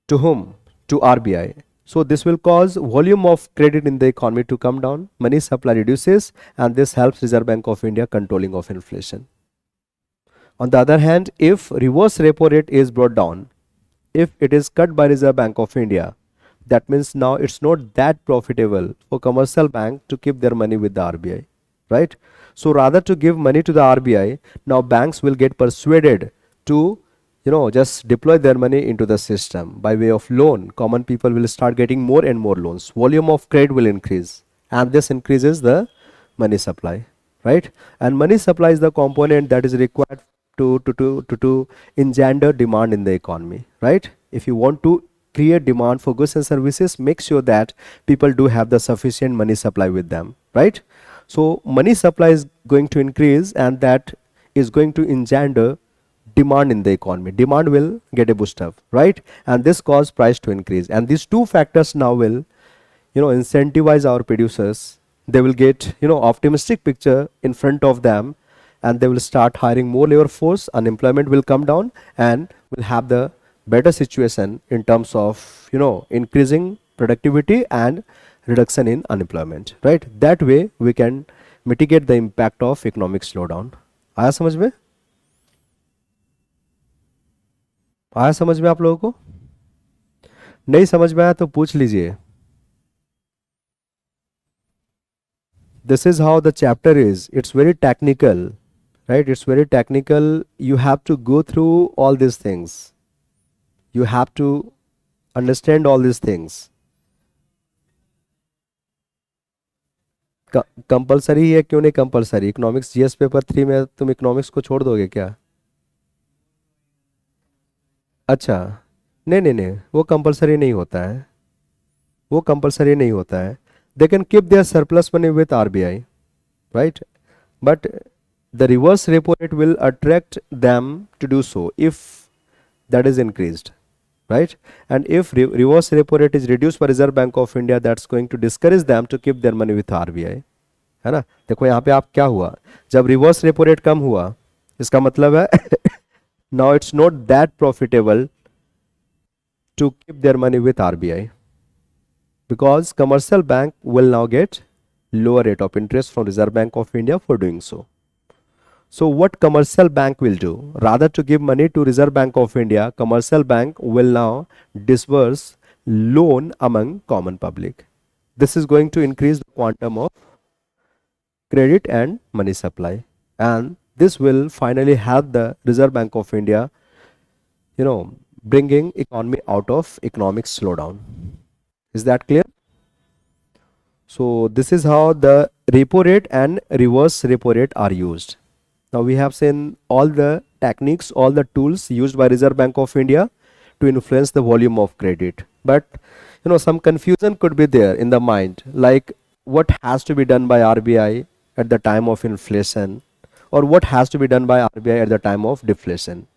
A: to whom? To RBI. So this will cause volume of credit in the economy to come down, money supply reduces, and this helps Reserve Bank of India controlling of inflation. On the other hand, if reverse repo rate is brought down, if it is cut by Reserve Bank of India, that means now it's not that profitable for commercial bank to keep their money with the RBI, right? So rather to give money to the RBI, now banks will get persuaded to just deploy their money into the system by way of loan. Common people will start getting more and more loans. Volume of credit will increase, and this increases the money supply, right? And money supply is the component that is required to engender demand in the economy, right? If you want to create demand for goods and services, make sure that people do have the sufficient money supply with them, right? So money supply is going to increase, and that is going to engender demand in the economy. Demand will get a boost up, right? And this cause price to increase, and these two factors now will incentivize our producers. They will get optimistic picture in front of them, and they will start hiring more labor force. Unemployment will come down, and will have the better situation in terms of increasing productivity and reduction in unemployment, right? That way we can mitigate the impact of economic slowdown. आया समझ में? आया समझ में आप लोगों को? नहीं समझ में आया तो पूछ लीजिए. This is how the chapter is. It's very technical, right? It's very technical. You have to go through all these things. You have to understand all these things. Compulsory है, क्यों नहीं कंपलसरी? इकोनॉमिक्स जीएस पेपर 3 में तुम economics को छोड़ दोगे क्या? अच्छा. नहीं नहीं नहीं, वो कंपलसरी नहीं होता है. वो कंपलसरी नहीं होता है. They can keep their surplus money with RBI, right? But the reverse repo rate will attract them to do so if that is increased, right? And if reverse repo rate is reduced by Reserve Bank of India, that's going to discourage them to keep their money with RBI. है ना? देखो यहाँ पे आप क्या हुआ, जब reverse repo rate कम हुआ इसका मतलब है now it's not that profitable to keep their money with RBI because commercial bank will now get lower rate of interest from Reserve Bank of India for doing so. So what commercial bank will do? Rather to give money to Reserve Bank of India, commercial bank will now disburse loan among common public. This is going to increase the quantum of credit and money supply, and this will finally help the Reserve Bank of India, bringing economy out of economic slowdown. Is that clear? So this is how the repo rate and reverse repo rate are used. Now we have seen all the techniques, all the tools used by Reserve Bank of India to influence the volume of credit. But some confusion could be there in the mind, like what has to be done by RBI at the time of inflation, or what has to be done by RBI at the time of deflation.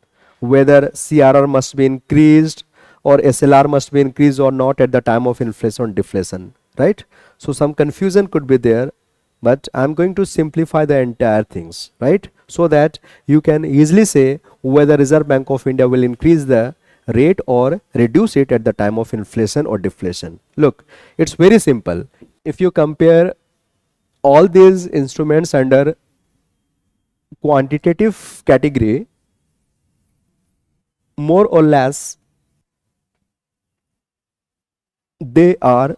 A: Whether CRR must be increased or SLR must be increased or not at the time of inflation or deflation, right? So some confusion could be there, but I'm going to simplify the entire things, right? So that you can easily say whether Reserve Bank of India will increase the rate or reduce it at the time of inflation or deflation. Look, it's very simple. If you compare all these instruments under quantitative category, more or less they are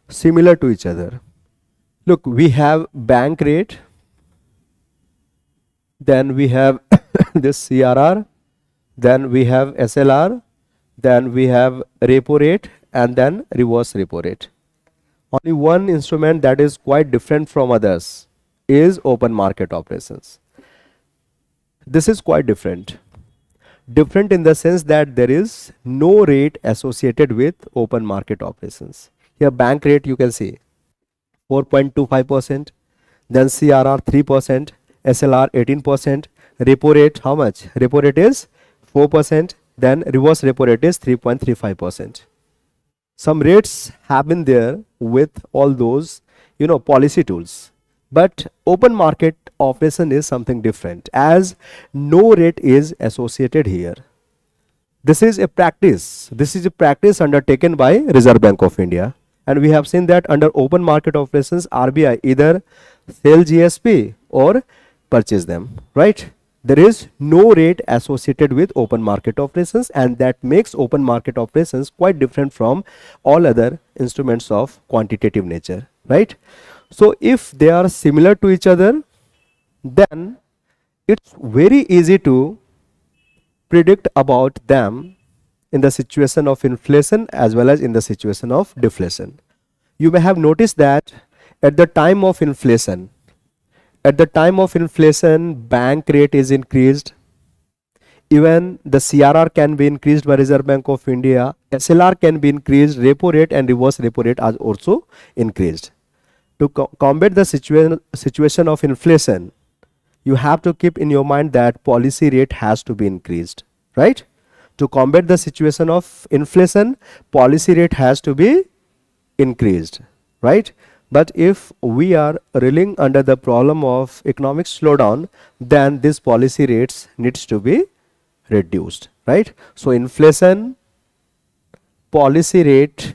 A: similar to each other. Look, we have bank rate, then we have this CRR, then we have SLR, then we have repo rate, and then reverse repo rate. Only one instrument that is quite different from others is open market operations. This is quite different. Different in the sense that there is no rate associated with open market operations. Here bank rate you can see 4.25%, then CRR 3%, SLR 18%, repo rate how much? Repo rate is 4%, then reverse repo rate is 3.35%. Some rates have been there with all those policy tools, but open market operation is something different as no rate is associated here. This is a practice undertaken by Reserve Bank of India, and we have seen that under open market operations RBI either sell GSP or purchase them, right? There is no rate associated with open market operations, and that makes open market operations quite different from all other instruments of quantitative nature, right? So if they are similar to each other, then it's very easy to predict about them in the situation of inflation as well as in the situation of deflation. You may have noticed that at the time of inflation, bank rate is increased. Even the CRR can be increased by Reserve Bank of India. SLR can be increased. Repo rate and reverse repo rate are also increased. To combat the situation of inflation, you have to keep in your mind that policy rate has to be increased, right? To combat the situation of inflation, policy rate has to be increased, right? But if we are reeling under the problem of economic slowdown, then this policy rates needs to be reduced, right? So inflation, policy rate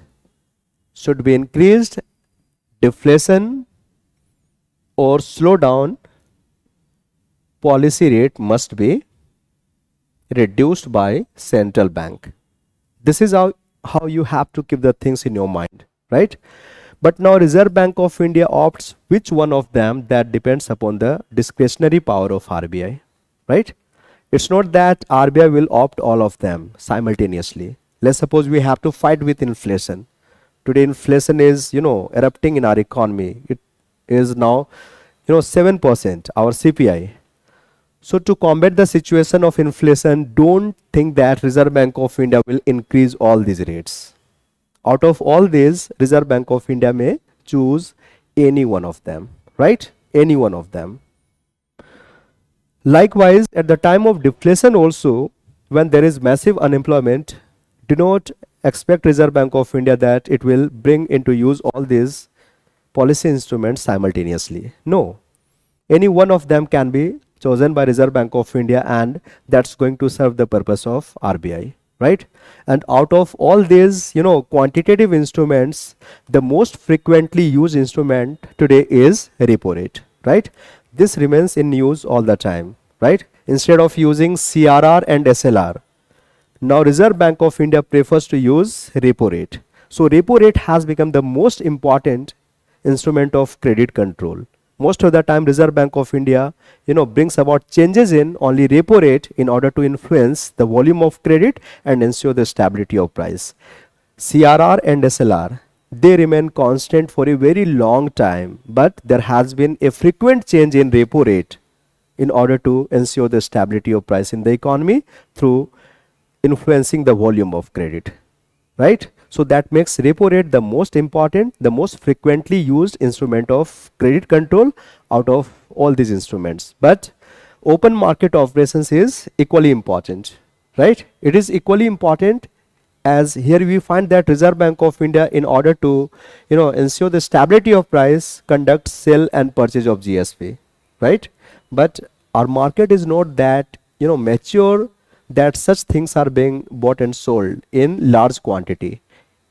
A: should be increased. Deflation or slowdown, policy rate must be reduced by central bank. This is how you have to keep the things in your mind, right? But now Reserve Bank of India opts which one of them, that depends upon the discretionary power of RBI, right? It's not that RBI will opt all of them simultaneously. Let's suppose we have to fight with inflation. Today inflation is, erupting in our economy. It is now, 7%, our CPI. So to combat the situation of inflation, don't think that Reserve Bank of India will increase all these rates. Out of all these, Reserve Bank of India may choose any one of them, right? Any one of them. Likewise, at the time of deflation also, when there is massive unemployment, do not expect Reserve Bank of India that it will bring into use all these policy instruments simultaneously. No, any one of them can be chosen by Reserve Bank of India, and that's going to serve the purpose of RBI, right? And out of all these, quantitative instruments, the most frequently used instrument today is repo rate, right? This remains in use all the time, right? Instead of using CRR and SLR, now Reserve Bank of India prefers to use repo rate. So repo rate has become the most important instrument of credit control. Most of the time Reserve Bank of India, brings about changes in only repo rate in order to influence the volume of credit and ensure the stability of price. CRR and SLR, they remain constant for a very long time, but there has been a frequent change in repo rate in order to ensure the stability of price in the economy through influencing the volume of credit, right? So that makes repo rate the most important, the most frequently used instrument of credit control out of all these instruments. But open market operations is equally important, right? It is equally important, as here we find that Reserve Bank of India, in order to ensure the stability of price, conducts sell and purchase of GSP, right? But our market is not that mature that such things are being bought and sold in large quantity.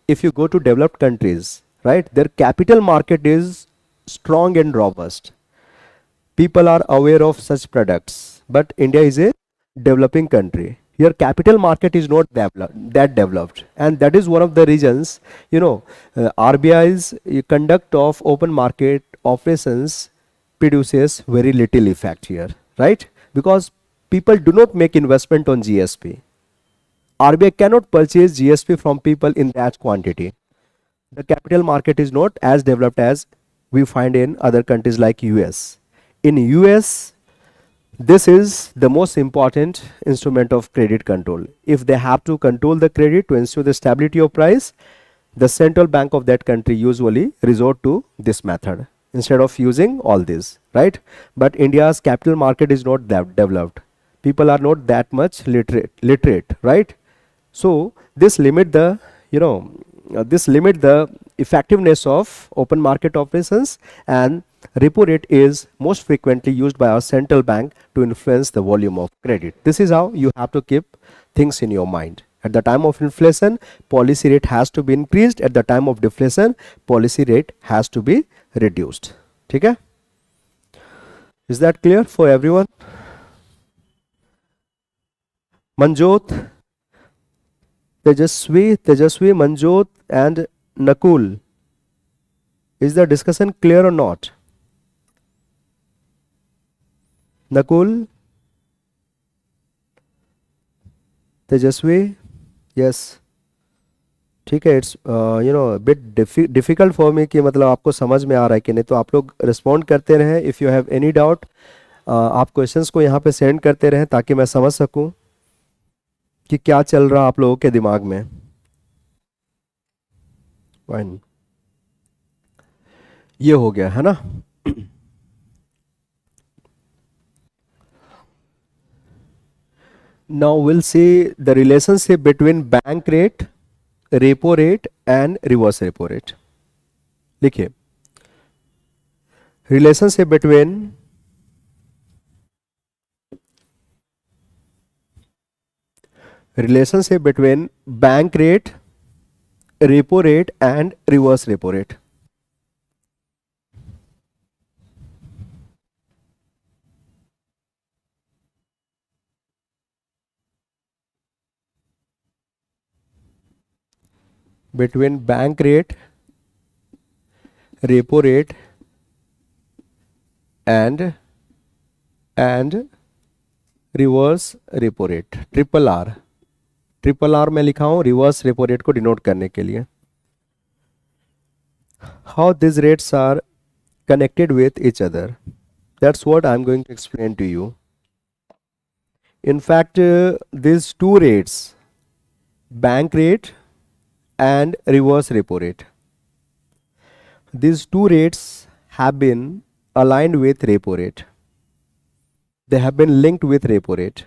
A: If you go to developed countries, right, their capital market is strong and robust. People are aware of such products, but India is a developing country. Your capital market is not that developed, and that is one of the reasons RBI's conduct of open market operations produces very little effect here, right? Because people do not make investment on GSP. RBI cannot purchase GSP from people in that quantity. The capital market is not as developed as we find in other countries like US. In US, this is the most important instrument of credit control. If they have to control the credit to ensure the stability of price, the central bank of that country usually resort to this method instead of using all this, right? But India's capital market is not that developed. People are not that much literate, right? So this limit the effectiveness of open market operations, and repo rate is most frequently used by our central bank to influence the volume of credit. This is how you have to keep things in your mind. At the time of inflation, policy rate has to be increased. At the time of deflation, policy rate has to be reduced. Okay? Is that clear for everyone? Manjot, Tejasvi, Manjot, and Nakul. Is the discussion clear or not? Nakul, Tejasvi, yes. ठीक है. It's bit difficult for me कि मतलब आपको समझ में आ रहा है कि नहीं. तो आप लोग रिस्पॉन्ड करते रहें. If you have any doubt, आप क्वेश्चंस को यहाँ पे सेंड करते रहें ताकि मैं समझ सकूँ कि क्या चल रहा आप लोगों के दिमाग में. फाइन, ये हो गया है ना. Now we'll see the relationship between bank rate, repo rate and reverse repo rate. लिखिए, relationship between bank rate, repo rate and reverse repo rate. between bank rate, repo rate and reverse repo rate, triple R मैं लिखा हूं reverse repo rate को denote करने के लिए. How this rates are connected with each other, that's what I'm going to explain to you. In fact, these two rates, bank rate and reverse repo rate, these two rates have been aligned with repo rate, they have been linked with repo rate.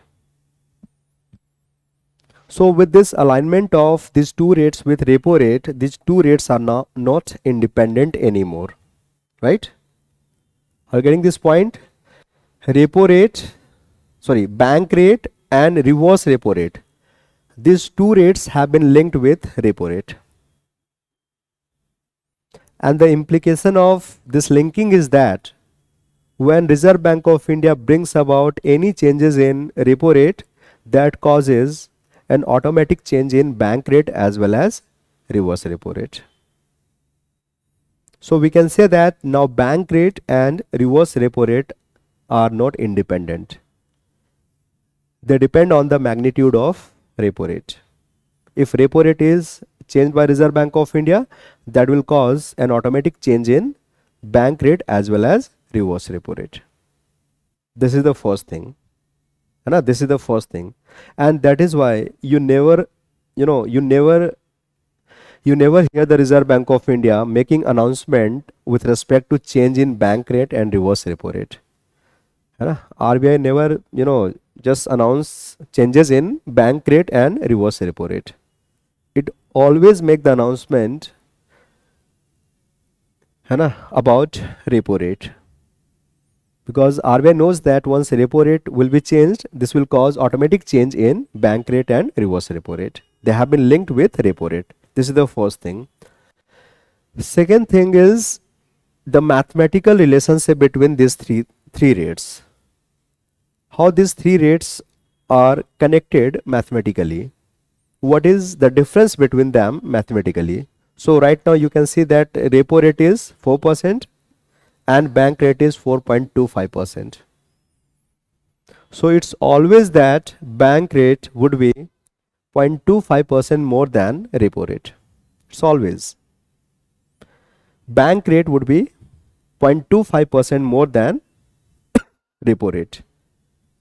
A: So with this alignment of these two rates with repo rate, these two rates are not independent anymore, right? Are you getting this point? Repo rate, sorry, bank rate and reverse repo rate, these two rates have been linked with repo rate. And the implication of this linking is that when Reserve Bank of India brings about any changes in repo rate, that causes an automatic change in bank rate as well as reverse repo rate. So we can say that now bank rate and reverse repo rate are not independent. They depend on the magnitude of repo rate. If repo rate is changed by Reserve Bank of India, that will cause an automatic change in bank rate as well as reverse repo rate. This is the first thing. This is the first thing. And that is why you never hear the Reserve Bank of India making announcement with respect to change in bank rate and reverse repo rate. RBI never just announce changes in bank rate and reverse repo rate. It always make the announcement about repo rate, because RBI knows that once repo rate will be changed, this will cause automatic change in bank rate and reverse repo rate. They have been linked with repo rate. This is the first thing. Second thing is the mathematical relationship between these three rates. How these three rates are connected mathematically. What is the difference between them mathematically? So right now you can see that repo rate is 4% and bank rate is 4.25%. So it's always that bank rate would be 0.25% more than repo rate. It's always. Bank rate would be 0.25% more than repo rate.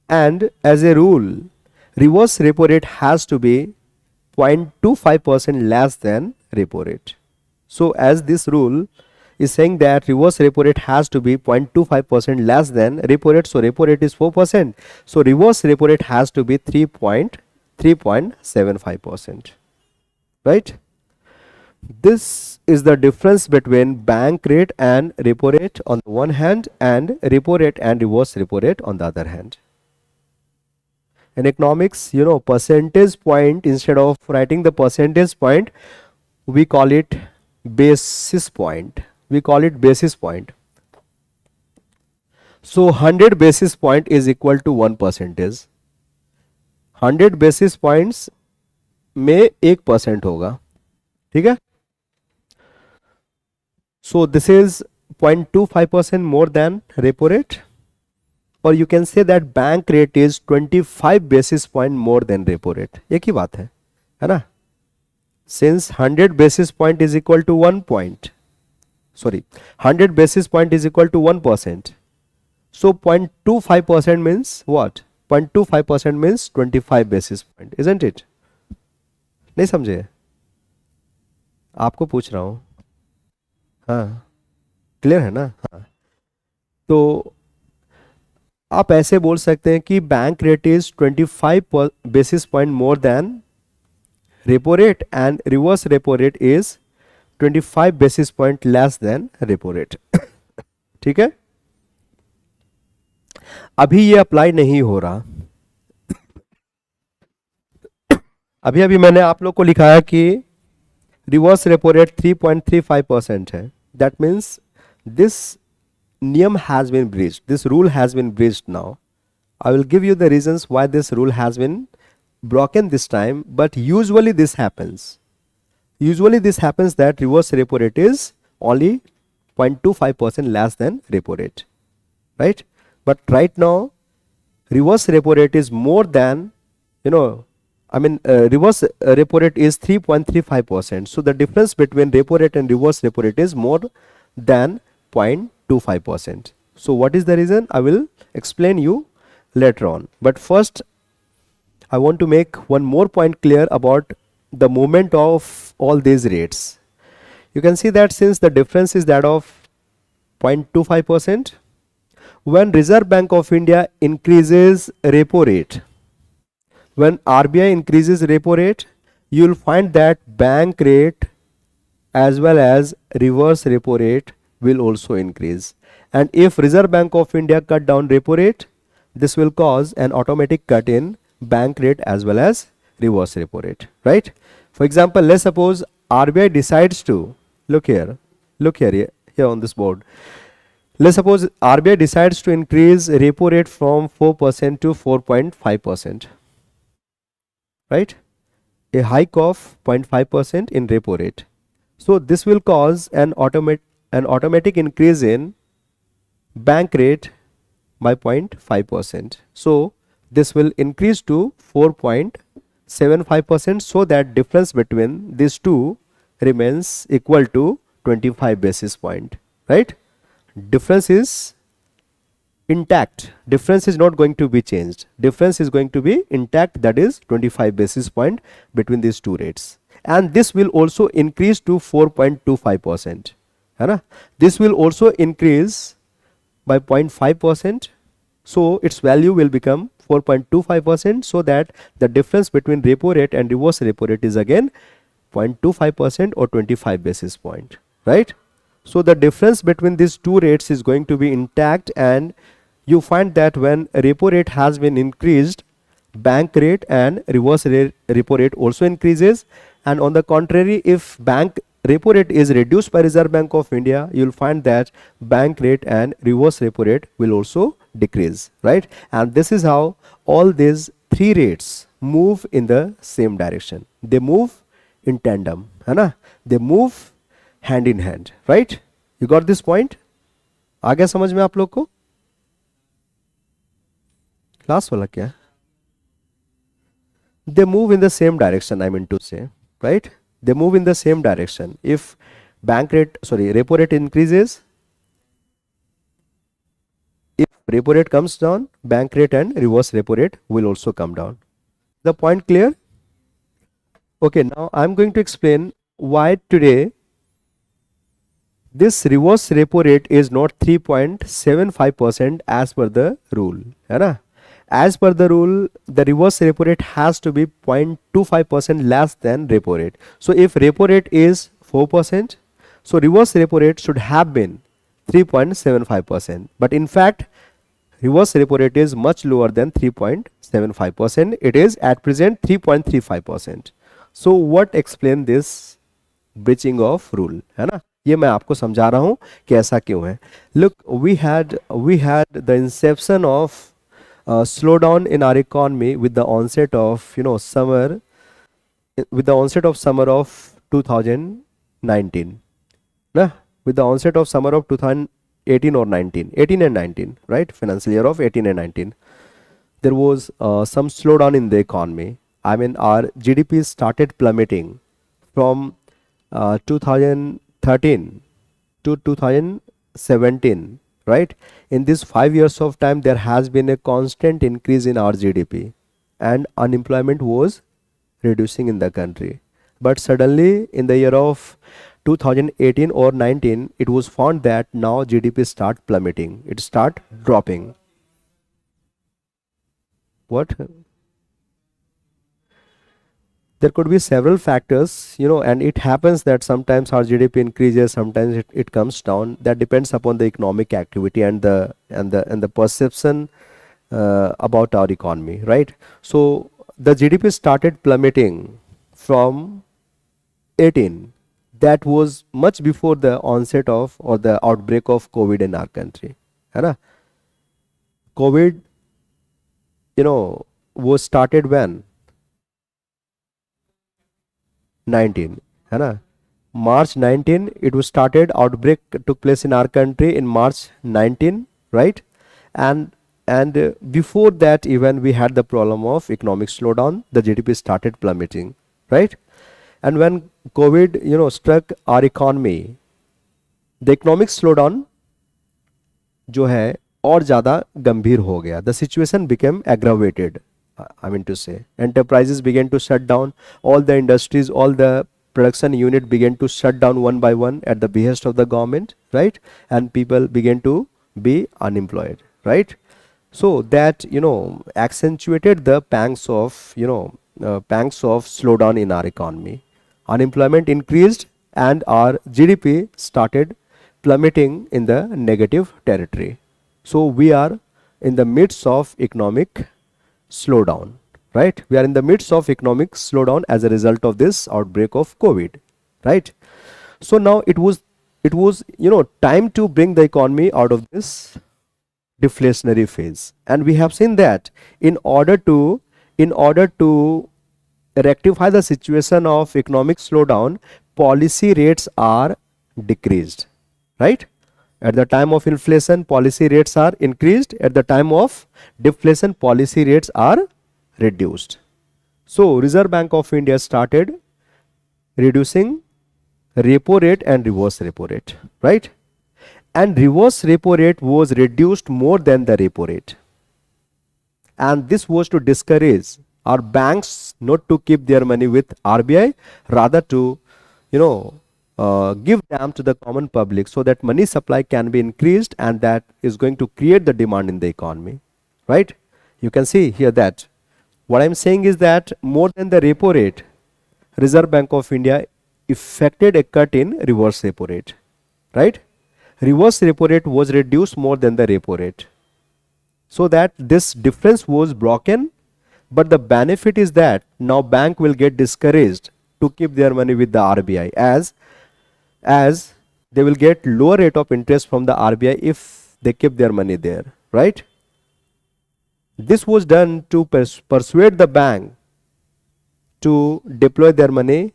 A: And as a rule, reverse repo rate has to be 0.25% less than repo rate. So as this rule is saying that reverse repo rate has to be 0.25% less than repo rate, so repo rate is 4%, so reverse repo rate has to be 3.75%, right? This is the difference between bank rate and repo rate on the one hand and repo rate and reverse repo rate on the other hand. In economics, percentage point, instead of writing the percentage point, we call it basis point. So 100 basis point is equal to 1%. 100 basis points में 1% होगा, ठीक है? So this is 0.25% more than repo rate, or you can say that bank rate is 25 basis point more than repo rate. एक ही बात है ना? Since 100 basis point is equal to 100 basis point is equal to 1%. So 0.25% means what? 0.25% means 25 basis point, isn't it? नहीं समझे? आपको पूछ रहा हूं. हाँ, क्लियर है ना? हाँ, तो आप ऐसे बोल सकते हैं कि bank rate is 25 basis point more than repo rate and reverse repo rate is 25 basis point less than repo rate. ठीक है, अभी ये अप्लाई नहीं हो रहा. अभी मैंने आप लोग को लिखा है कि रिवर्स रेपो रेट 3.35% है. दैट मीन्स दिस नियम has been breached, this rule has been breached now. I will give you the reasons why this rule has been broken this time, but usually this happens. Usually this happens that reverse repo rate is only 0.25% less than repo rate, right? But right now reverse repo rate is more than, you know, reverse repo rate is 3.35%. So the difference between repo rate and reverse repo rate is more than 0.25%. So what is the reason? I will explain you later on. But first, I want to make one more point clear about the movement of all these rates. You can see that since the difference is that of 0.25%, when Reserve Bank of India increases repo rate, when RBI increases repo rate, you will find that bank rate as well as reverse repo rate will also increase. And if Reserve Bank of India cut down repo rate, this will cause an automatic cut in bank rate as well as reverse repo rate, right? For example, let's suppose RBI decides to look here on this board. Let's suppose RBI decides to increase repo rate from 4% to 4.5%, right? A hike of 0.5% in repo rate. So this will cause an automatic increase in bank rate by 0.5%. So this will increase to 4.75%, so that difference between these two remains equal to 25 basis point, right? Difference is intact. Difference is not going to be changed. Difference is going to be intact, that is 25 basis point between these two rates. And this will also increase to 4.25%. This will also increase by 0.5%. So its value will become 4.25%, so that the difference between repo rate and reverse repo rate is again 0.25% or 25 basis point, right? So the difference between these two rates is going to be intact, and you find that when repo rate has been increased, bank rate and reverse repo rate also increases. And on the contrary, if bank repo rate is reduced by Reserve Bank of India, you will find that bank rate and reverse repo rate will also decrease, right? And this is how all these three rates move in the same direction. They move in tandem, है ना? They move hand in hand, right? You got this point? आ गया समझ में आप लोग को? Last वाला क्या? They move in the same direction, I mean to say, right? They move in the same direction. If repo rate increases, if repo rate comes down, bank rate and reverse repo rate will also come down. The point clear? Okay, now I'm going to explain why today this reverse repo rate is not 3.75% as per the rule, है ना? As per the rule, the reverse repo rate has to be 0.25% less than repo rate. So if repo rate is 4%, so reverse repo rate should have been 3.75%. But in fact, reverse repo rate is much lower than 3.75%. It is at present 3.35%. So what explain this breaching of rule, है ना? ये मैं आपको समझा रहा हूँ कि ऐसा क्यों है. Look, we had the inception of slowdown in our economy with the onset of summer of 2019, nah? With the onset of summer of 2018 or 18 and 19, right? Financial year of 18 and 19, there was some slowdown in the economy. I mean, our GDP started plummeting from 2013 to 2017, right? In these 5 years of time, there has been a constant increase in our GDP, and unemployment was reducing in the country. But suddenly in the year of 2018 or 19, it was found that now GDP start plummeting, it start dropping. What? There could be several factors, and it happens that sometimes our GDP increases, sometimes it comes down. That depends upon the economic activity and the perception about our economy, right? So the GDP started plummeting from 18. That was much before the onset of or the outbreak of COVID in our country, है ना? COVID, was started when 19, है ना. March 19 it was started, outbreak took place in our country in March 19, right? And before that even we had the problem of economic slowdown, the GDP started plummeting, right? And when COVID struck our economy, the economic slowdown जो है और ज़्यादा गंभीर हो गया. The situation became aggravated. I mean to say, enterprises began to shut down. All the industries, all the production unit began to shut down one by one at the behest of the government, right? And people began to be unemployed, right? So that accentuated the pangs of slowdown in our economy. Unemployment increased and our GDP started plummeting in the negative territory. So we are in the midst of economic slowdown, right? We are in the midst of economic slowdown as a result of this outbreak of COVID, right? So now it was time to bring the economy out of this deflationary phase, and we have seen that in order to rectify the situation of economic slowdown, policy rates are decreased, right? At the time of inflation, policy rates are increased. At the time of deflation, policy rates are reduced. So Reserve Bank of India started reducing repo rate and reverse repo rate, right? And reverse repo rate was reduced more than the repo rate, and this was to discourage our banks not to keep their money with RBI, rather to give them to the common public so that money supply can be increased, and that is going to create the demand in the economy, right? You can see here that what I'm saying is that more than the repo rate, Reserve Bank of India effected a cut in reverse repo rate, right? Reverse repo rate was reduced more than the repo rate, so that this difference was broken. But the benefit is that now bank will get discouraged to keep their money with the RBI, as they will get lower rate of interest from the RBI if they keep their money there, right? This was done to persuade the bank to deploy their money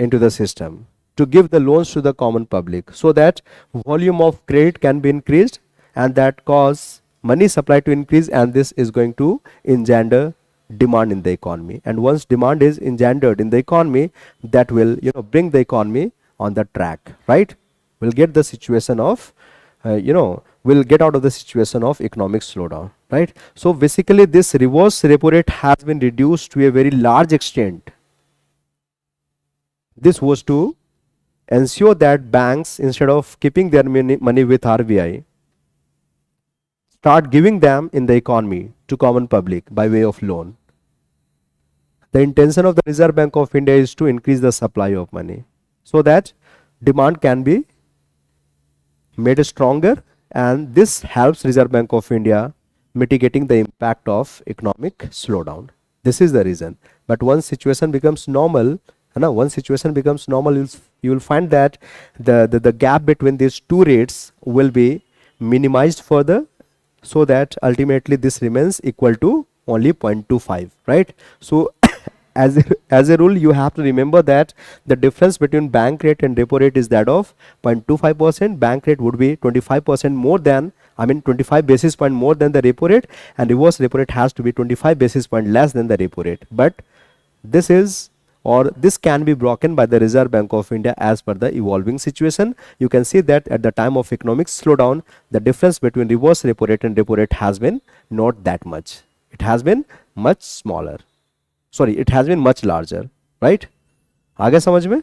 A: into the system, to give the loans to the common public, so that volume of credit can be increased, and that cause money supply to increase, and this is going to engender demand in the economy. And once demand is engendered in the economy, that will bring the economy on the track, right? We'll get the situation of we'll get out of the situation of economic slowdown, right? So basically this reverse repo rate has been reduced to a very large extent. This was to ensure that banks, instead of keeping their money with RBI, start giving them in the economy to common public by way of loan. The intention of the Reserve Bank of India is to increase the supply of money so that demand can be made stronger, and this helps Reserve Bank of India mitigating the impact of economic slowdown. This is the reason. But once situation becomes normal, you will find that the gap between these two rates will be minimized further, so that ultimately this remains equal to only 0.25, right? So as a rule, you have to remember that the difference between bank rate and repo rate is that of 0.25%. Bank rate would be 25% more than, 25 basis point more than the repo rate, and reverse repo rate has to be 25 basis point less than the repo rate. But this can be broken by the Reserve Bank of India as per the evolving situation. You can see that at the time of economic slowdown, the difference between reverse repo rate and repo rate has been not that much. It has been much smaller. Sorry, it has been much larger, right? आगे समझ में?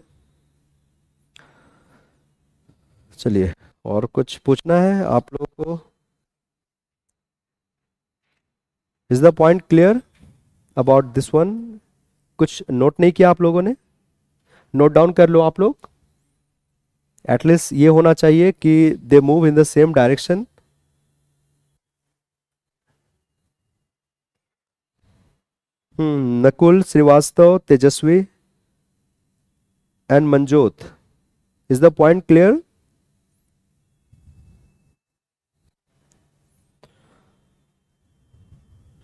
A: चलिए, और कुछ पूछना है आप लोगों को? Is the point clear about this one? कुछ नोट नहीं किया आप लोगों ने? नोट डाउन कर लो आप लोग. एटलीस्ट ये होना चाहिए कि they move in the same direction. Nakul, Srivastava, Tejasvi and Manjot. Is the point clear?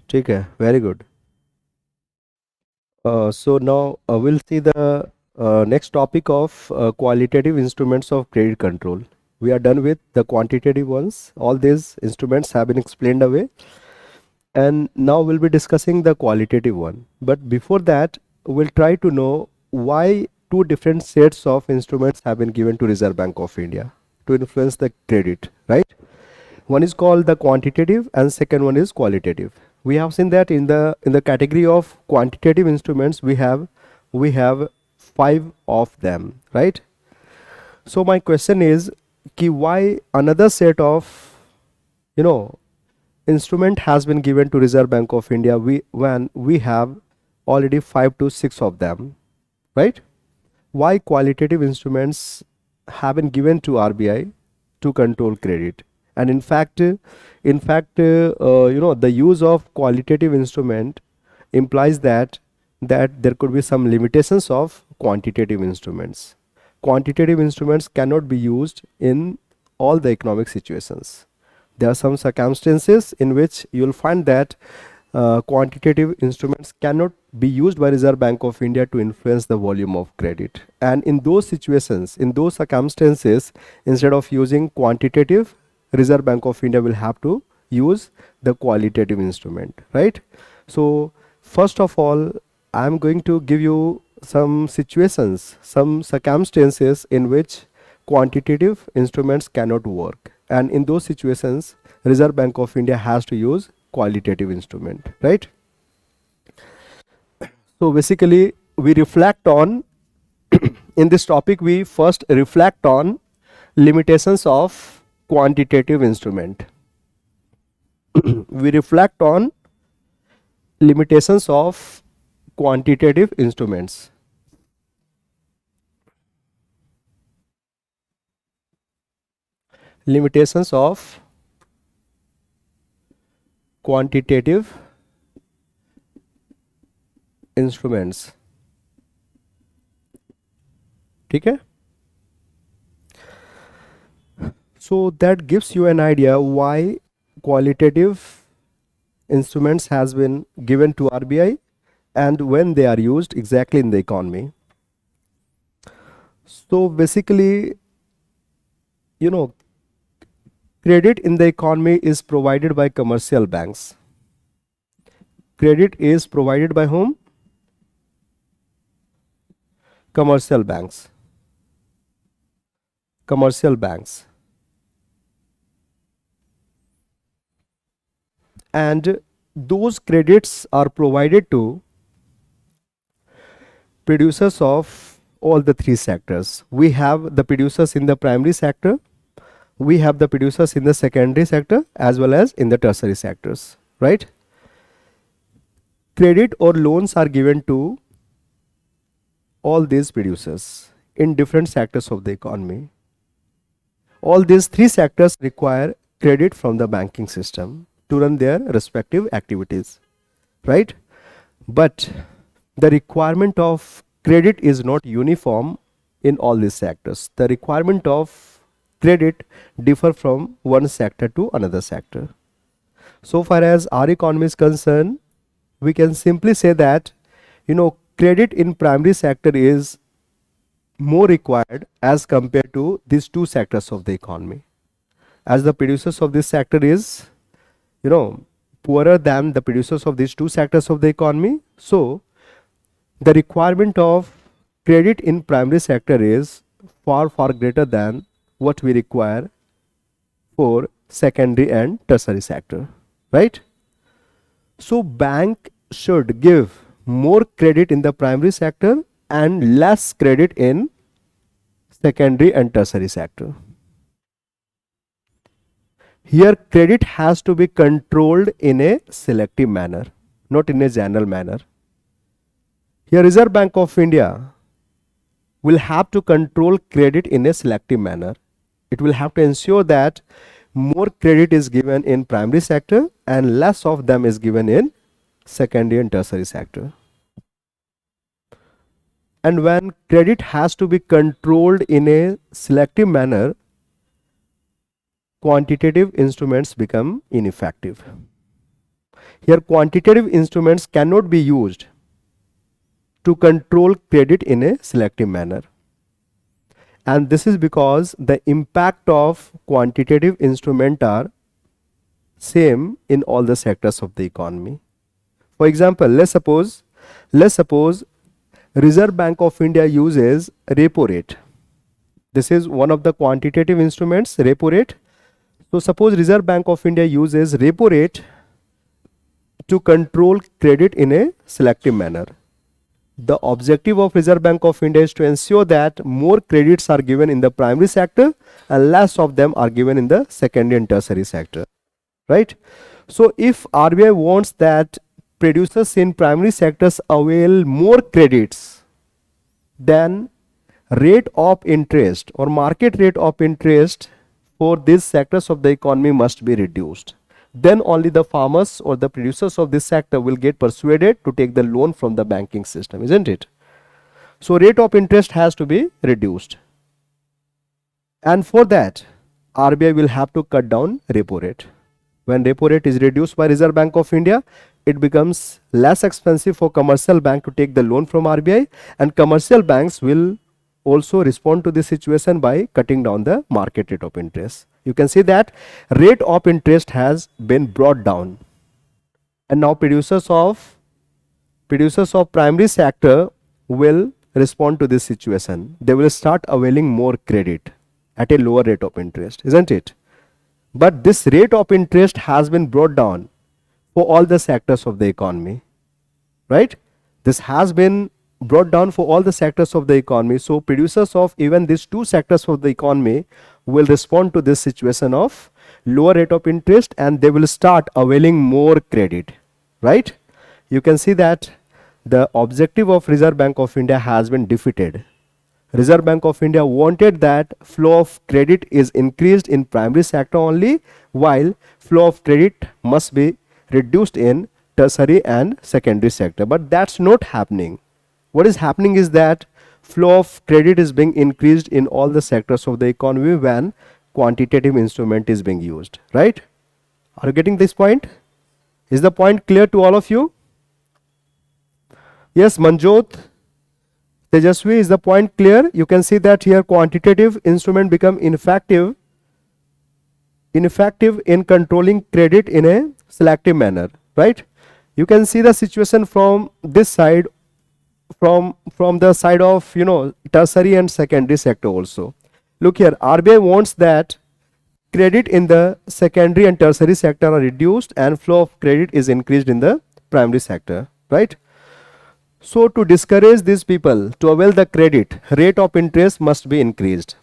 A: ठीक है, very good. So now we'll see the next topic of qualitative instruments of credit control. We are done with the quantitative ones. All these instruments have been explained away, and now we'll be discussing the qualitative one. But before that, we'll try to know why two different sets of instruments have been given to Reserve Bank of India to influence the credit, right? One is called the quantitative and second one is qualitative. We have seen that in the category of quantitative instruments we have five of them, right? So my question is ki why another set of you know instrument has been given to Reserve Bank of India when we have already 5 to 6 of them, right? Why qualitative instruments have been given to RBI to control credit? And in fact, the use of qualitative instrument implies that there could be some limitations of quantitative instruments. Quantitative instruments cannot be used in all the economic situations. There are some circumstances in which you will find that quantitative instruments cannot be used by Reserve Bank of India to influence the volume of credit. And in those situations, in those circumstances, instead of using quantitative, Reserve Bank of India will have to use the qualitative instrument, right? So first of all, I am going to give you some situations, some circumstances in which quantitative instruments cannot work. And in those situations, Reserve Bank of India has to use qualitative instrument, right? So basically we reflect on in this topic we first reflect on limitations of quantitative instrument. We reflect on limitations of quantitative instruments. Limitations of quantitative instruments. ठीक है? So that gives you an idea why qualitative instruments has been given to RBI and when they are used exactly in the economy. So basically, credit in the economy is provided by commercial banks. Credit is provided by whom? Commercial banks. Commercial banks. And those credits are provided to producers of all the three sectors. We have the producers in the primary sector, we have the producers in the secondary sector as well as in the tertiary sectors, right? Credit or loans are given to all these producers in different sectors of the economy. All these three sectors require credit from the banking system to run their respective activities, right? But the requirement of credit is not uniform in all these sectors. The requirement of credit differ from one sector to another sector. So far as our economy is concerned, we can simply say that credit in primary sector is more required as compared to these two sectors of the economy, as the producers of this sector is poorer than the producers of these two sectors of the economy. So the requirement of credit in primary sector is far greater than what we require for secondary and tertiary sector, right? So bank should give more credit in the primary sector and less credit in secondary and tertiary sector. Here credit has to be controlled in a selective manner, not in a general manner. Here Reserve Bank of India will have to control credit in a selective manner. It will have to ensure that more credit is given in primary sector and less of them is given in secondary and tertiary sector. And when credit has to be controlled in a selective manner, quantitative instruments become ineffective. Here quantitative instruments cannot be used to control credit in a selective manner. And this is because the impact of quantitative instrument are same in all the sectors of the economy. For example, let's suppose Reserve Bank of India uses repo rate. This is one of the quantitative instruments, repo rate. So suppose Reserve Bank of India uses repo rate to control credit in a selective manner. The objective of Reserve Bank of India is to ensure that more credits are given in the primary sector and less of them are given in the secondary and tertiary sector, right? So if RBI wants that producers in primary sectors avail more credits, then rate of interest or market rate of interest for these sectors of the economy must be reduced. Then only the farmers or the producers of this sector will get persuaded to take the loan from the banking system, isn't it? So rate of interest has to be reduced. And for that, RBI will have to cut down repo rate. When repo rate is reduced by Reserve Bank of India, it becomes less expensive for commercial bank to take the loan from RBI, and commercial banks will also respond to this situation by cutting down the market rate of interest. You can see that rate of interest has been brought down, and now producers of primary sector will respond to this situation. They will start availing more credit at a lower rate of interest, isn't it? But this rate of interest has been brought down for all the sectors of the economy, right? This has been brought down for all the sectors of the economy. So producers of even these two sectors of the economy will respond to this situation of lower rate of interest, and they will start availing more credit, right? You can see that the objective of Reserve Bank of India has been defeated. Reserve Bank of India wanted that flow of credit is increased in primary sector only, while flow of credit must be reduced in tertiary and secondary sector. But that's not happening. What is happening is that flow of credit is being increased in all the sectors of the economy when quantitative instrument is being used, right? Are you getting this point? Is the point clear to all of you? Yes, Manjot, Tejasvi, is the point clear? You can see that here quantitative instrument become ineffective in controlling credit in a selective manner, right? You can see the situation from this side, from the side of tertiary and secondary sector also. Look here, RBI wants that credit in the secondary and tertiary sector are reduced and flow of credit is increased in the primary sector, right? So to discourage these people to avail the credit, rate of interest must be increased,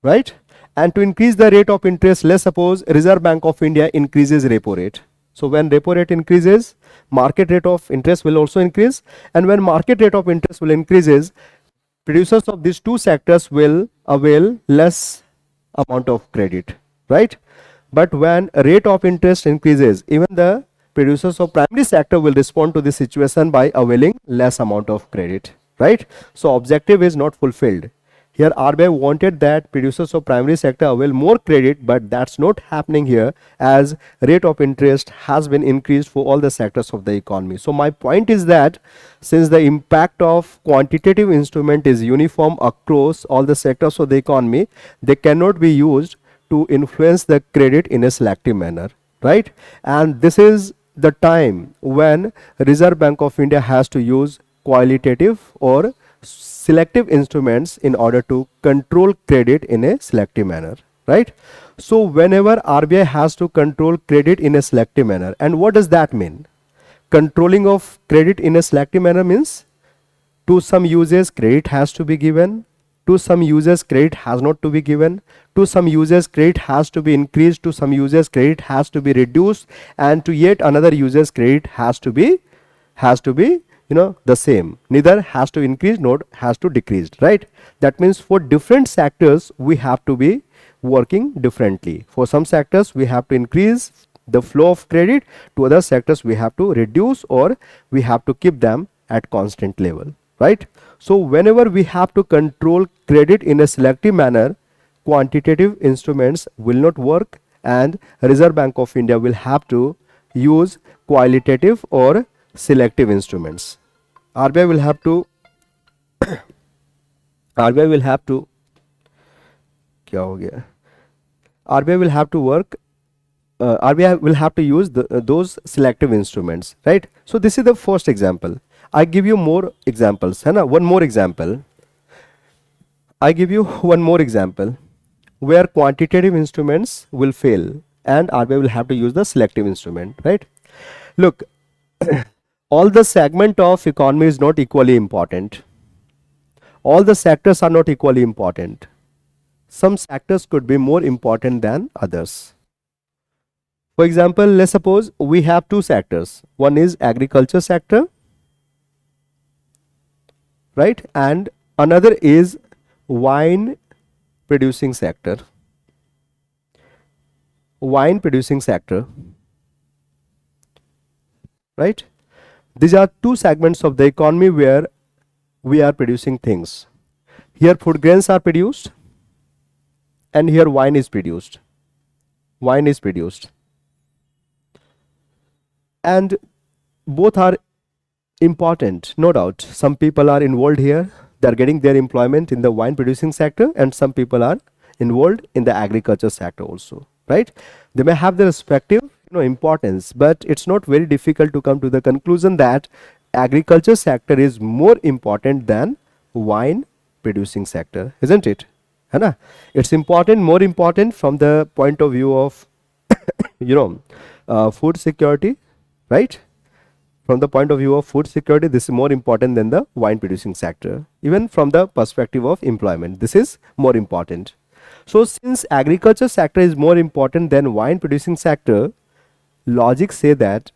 A: right? And to increase the rate of interest, let's suppose Reserve Bank of India increases repo rate. So when repo rate increases, market rate of interest will also increase, and when market rate of interest will increases, producers of these two sectors will avail less amount of credit, right? But when rate of interest increases, even the producers of primary sector will respond to this situation by availing less amount of credit, right? So objective is not fulfilled. Here RBI wanted that producers of primary sector avail more credit, but that's not happening here, as rate of interest has been increased for all the sectors of the economy. So my point is that since the impact of quantitative instrument is uniform across all the sectors of the economy, they cannot be used to influence the credit in a selective manner, right? And this is the time when Reserve Bank of India has to use qualitative or selective instruments in order to control credit in a selective manner, right? So whenever RBI has to control credit in a selective manner, and what does that mean? Controlling of credit in a selective manner means to some users credit has to be given, to some users credit has not to be given, to some users credit has to be increased, to some users credit has to be reduced, and to yet another users credit has to be the same, neither has to increase nor has to decrease, right? That means for different sectors we have to be working differently. For some sectors we have to increase the flow of credit, to other sectors we have to reduce or we have to keep them at constant level, right? So whenever we have to control credit in a selective manner, quantitative instruments will not work, and Reserve Bank of India will have to use qualitative or selective instruments. RBI will have to RBI will have to क्या हो गया RBI will have to work RBI will have to use those selective instruments, right? So this is the first example. I give you more examples, है ना? One more example. I give you one more example where quantitative instruments will fail and RBI will have to use the selective instrument, right? Look, all the segment of economy is not equally important. All the sectors are not equally important. Some sectors could be more important than others. For example, let's suppose we have two sectors. One is agriculture sector, right? And another is wine producing sector. Wine producing sector, right? These are two segments of the economy where we are producing things. Here food grains are produced and here wine is produced. Wine is produced. And both are important, no doubt. Some people are involved here. They are getting their employment in the wine producing sector and some people are involved in the agriculture sector also, right? They may have their respective importance, but it's not very difficult to come to the conclusion that agriculture sector is more important than wine producing sector, isn't it? है ना? It's important, more important from the point of view of food security, right? From the point of view of food security, this is more important than the wine producing sector. Even from the perspective of employment, this is more important. So since agriculture sector is more important than wine producing sector, logic say that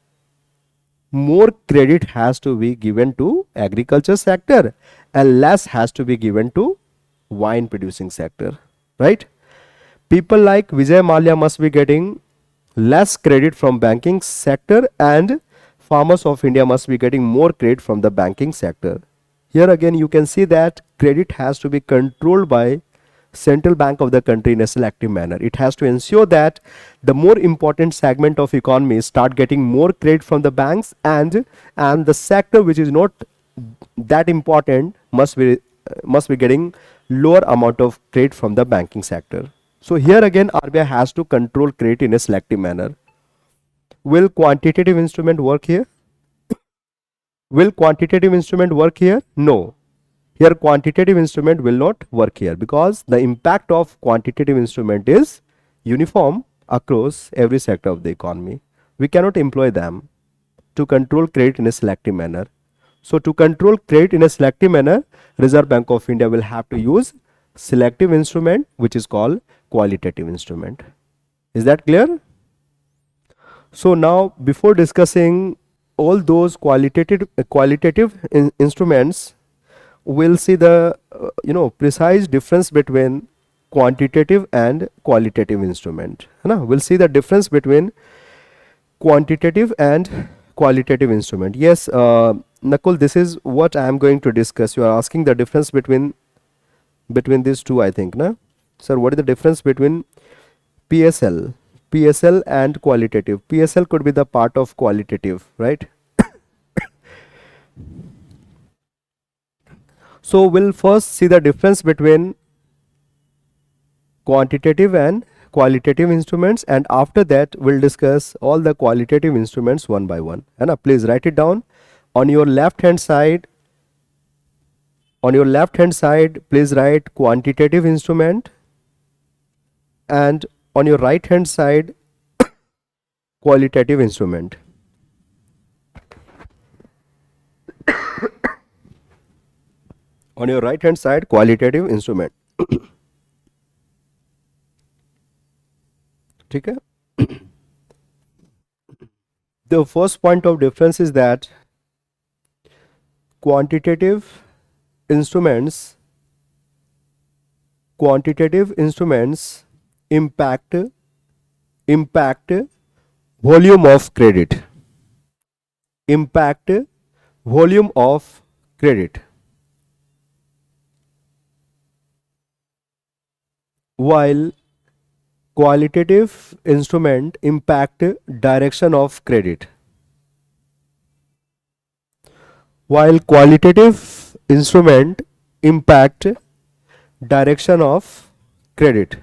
A: more credit has to be given to agriculture sector and less has to be given to wine producing sector, right? People like Vijay Mallya must be getting less credit from banking sector and farmers of India must be getting more credit from the banking sector. Here again you can see that credit has to be controlled by central bank of the country in a selective manner. It has to ensure that the more important segment of economy start getting more credit from the banks and the sector which is not that important must be getting lower amount of credit from the banking sector. So here again RBI has to control credit in a selective manner. Will quantitative instrument work here? Will quantitative instrument work here? No. Here quantitative instrument will not work here because the impact of quantitative instrument is uniform across every sector of the economy. We cannot employ them to control credit in a selective manner. So to control credit in a selective manner, Reserve Bank of India will have to use selective instrument which is called qualitative instrument. Is that clear? So now before discussing all those qualitative instruments, we'll see the precise difference between quantitative and qualitative instrument. We'll see the difference between quantitative and qualitative instrument. Yes, Nakul, this is what I am going to discuss. You are asking the difference between these two, I think, na? Sir, what is the difference between PSL and qualitative? PSL could be the part of qualitative, right? So we'll first see the difference between quantitative and qualitative instruments, and after that we'll discuss all the qualitative instruments one by one. And please write it down on your left hand side. On your left hand side, please write quantitative instrument, and on your right hand side, qualitative instrument. On your right hand side, qualitative instrument. ठीक है? The first point of difference is that quantitative instruments impact volume of credit. Impact volume of credit. While qualitative instrument impact direction of credit. while qualitative instrument impact direction of credit.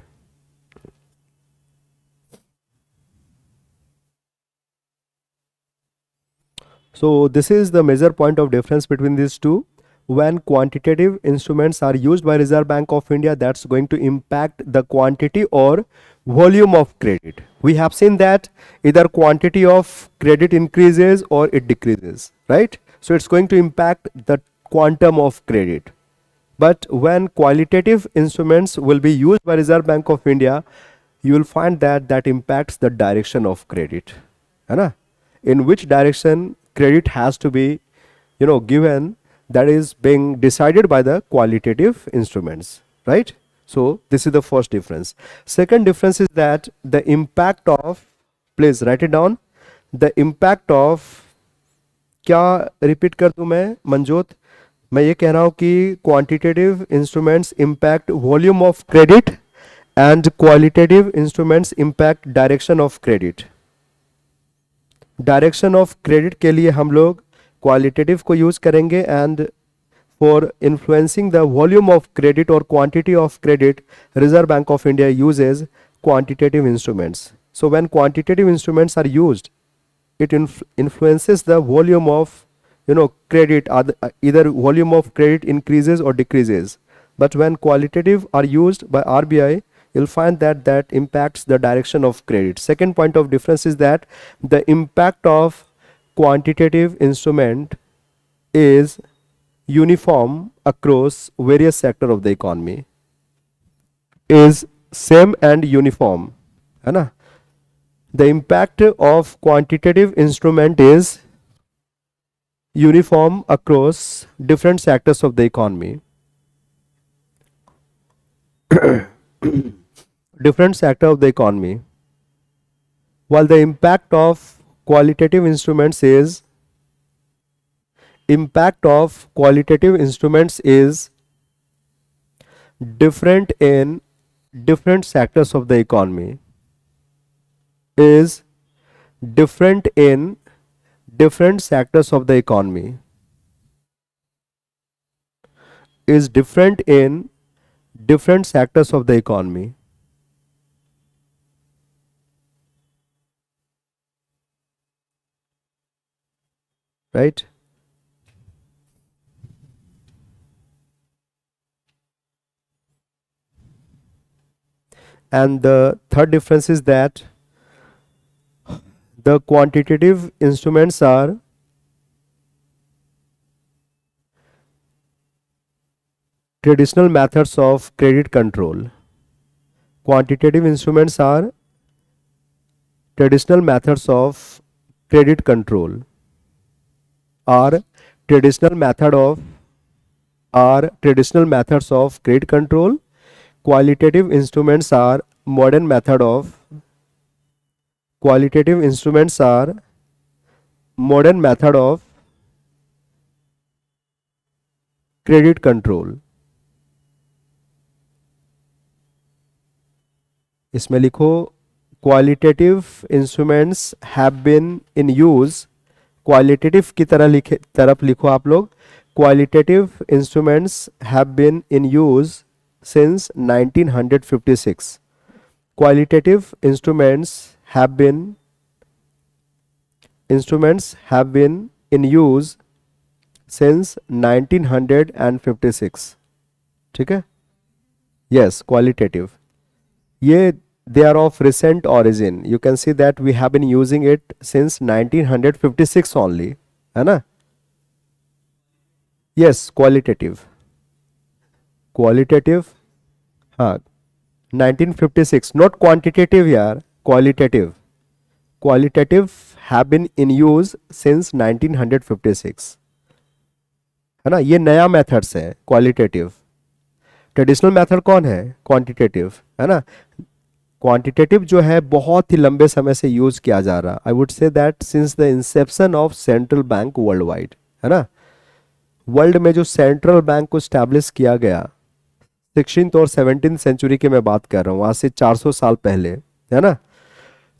A: So this is the major point of difference between these two. When quantitative instruments are used by Reserve Bank of India, that's going to impact the quantity or volume of credit. We have seen that either quantity of credit increases or it decreases, right? So it's going to impact the quantum of credit. But when qualitative instruments will be used by Reserve Bank of India, you will find that that impacts the direction of credit, है ना? In which direction credit has to be, given, that is being decided by the qualitative instruments, right? So this is the first difference. Second difference is that the impact of, please write it down, the impact of, क्या repeat कर दूं मैं मंजोत? मैं ये कह रहा हूं कि quantitative instruments impact volume of credit and qualitative instruments impact direction of credit. Direction of credit के लिए हम लोग क्वालिटेटिव को यूज करेंगे and for influencing the volume of credit और quantity of credit reserve bank of India uses quantitative instruments. So when quantitative instruments are used, it influences the volume of credit, either volume of credit increases or decreases. But when qualitative are used by RBI, you'll find that that impacts the direction of credit. Second point of difference is that the impact of quantitative instrument is uniform across various sector of the economy, is same and uniform, है ना? The impact of quantitative instrument is uniform across different sectors of the economy. Different sector of the economy, while the impact of qualitative instruments is different in different sectors of the economy, is different in different sectors of the economy, is different in different sectors of the economy. Right? And the third difference is that the quantitative instruments are traditional methods of credit control. Quantitative instruments are traditional methods of credit control, are traditional methods of credit control. Qualitative instruments are modern method of credit control. इसमें लिखो qualitative instruments have been in use. Qualitative की तरफ लिखो आप लोग. Qualitative instruments have been in use since 1956. Qualitative instruments have been in use since 1956. ठीक है? Yes, qualitative. ये they are of recent origin. You can see that we have been using it since 1956 only, है ना? Yes, qualitative. हाँ, 1956, not quantitative यार, qualitative have been in use since 1956, है ना? ये नया मेथड्स है क्वालिटेटिव. ट्रेडिशनल मेथड कौन है? क्वांटिटेटिव, है ना? क्वांटिटेटिव जो है बहुत ही लंबे समय से यूज किया जा रहा. I would say that since the Inception of central bank world wide, है ना? वर्ल्ड में जो सेंट्रल बैंक को स्टैब्लिश किया गया 16th और 17th सेंचुरी की मैं बात कर रहा हूँ, आज से 400 साल पहले, है ना?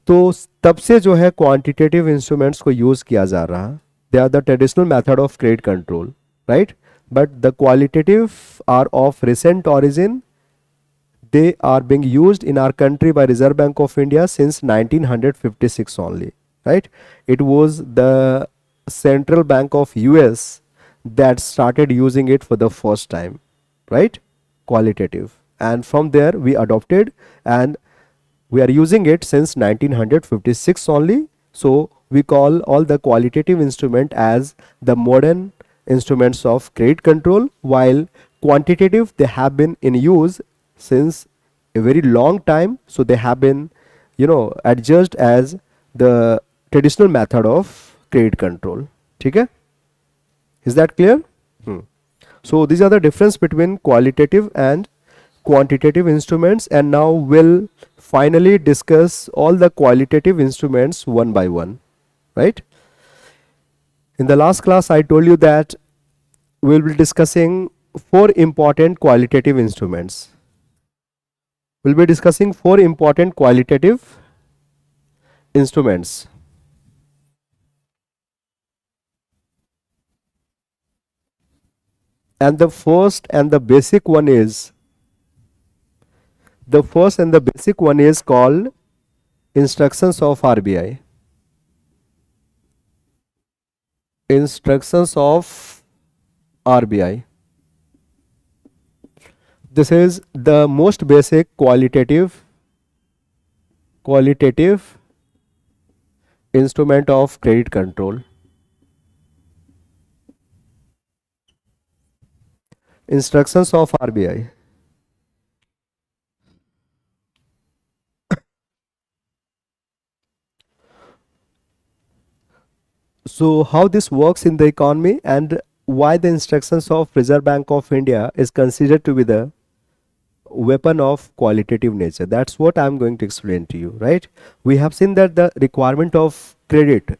A: तो तब से जो है क्वांटिटेटिव इंस्ट्रूमेंट्स को यूज किया जा रहा. They are the traditional method of credit control, right? But the qualitative are of recent origin. They are being used in our country by Reserve Bank of India since 1956 only, right? It was the Central Bank of US that started using it for the first time, right? Qualitative. And from there we adopted, and we are using it since 1956 only. So we call all the qualitative instrument as the modern instruments of credit control, while quantitative, they have been in use since a very long time. So they have been, adjudged as the traditional method of credit control. Okay, is that clear? So these are the difference between qualitative and quantitative instruments, and now we'll finally discuss all the qualitative instruments one by one, right? In the last class I told you that we'll be discussing four important qualitative instruments. We'll be discussing four important qualitative instruments. And the first and the basic one is called instructions of RBI. Instructions of RBI. This is the most basic qualitative instrument of credit control. Instructions of RBI. So how this works in the economy, and why the instructions of Reserve Bank of India is considered to be the weapon of qualitative nature, that's what I'm going to explain to you, right? We have seen that the requirement of credit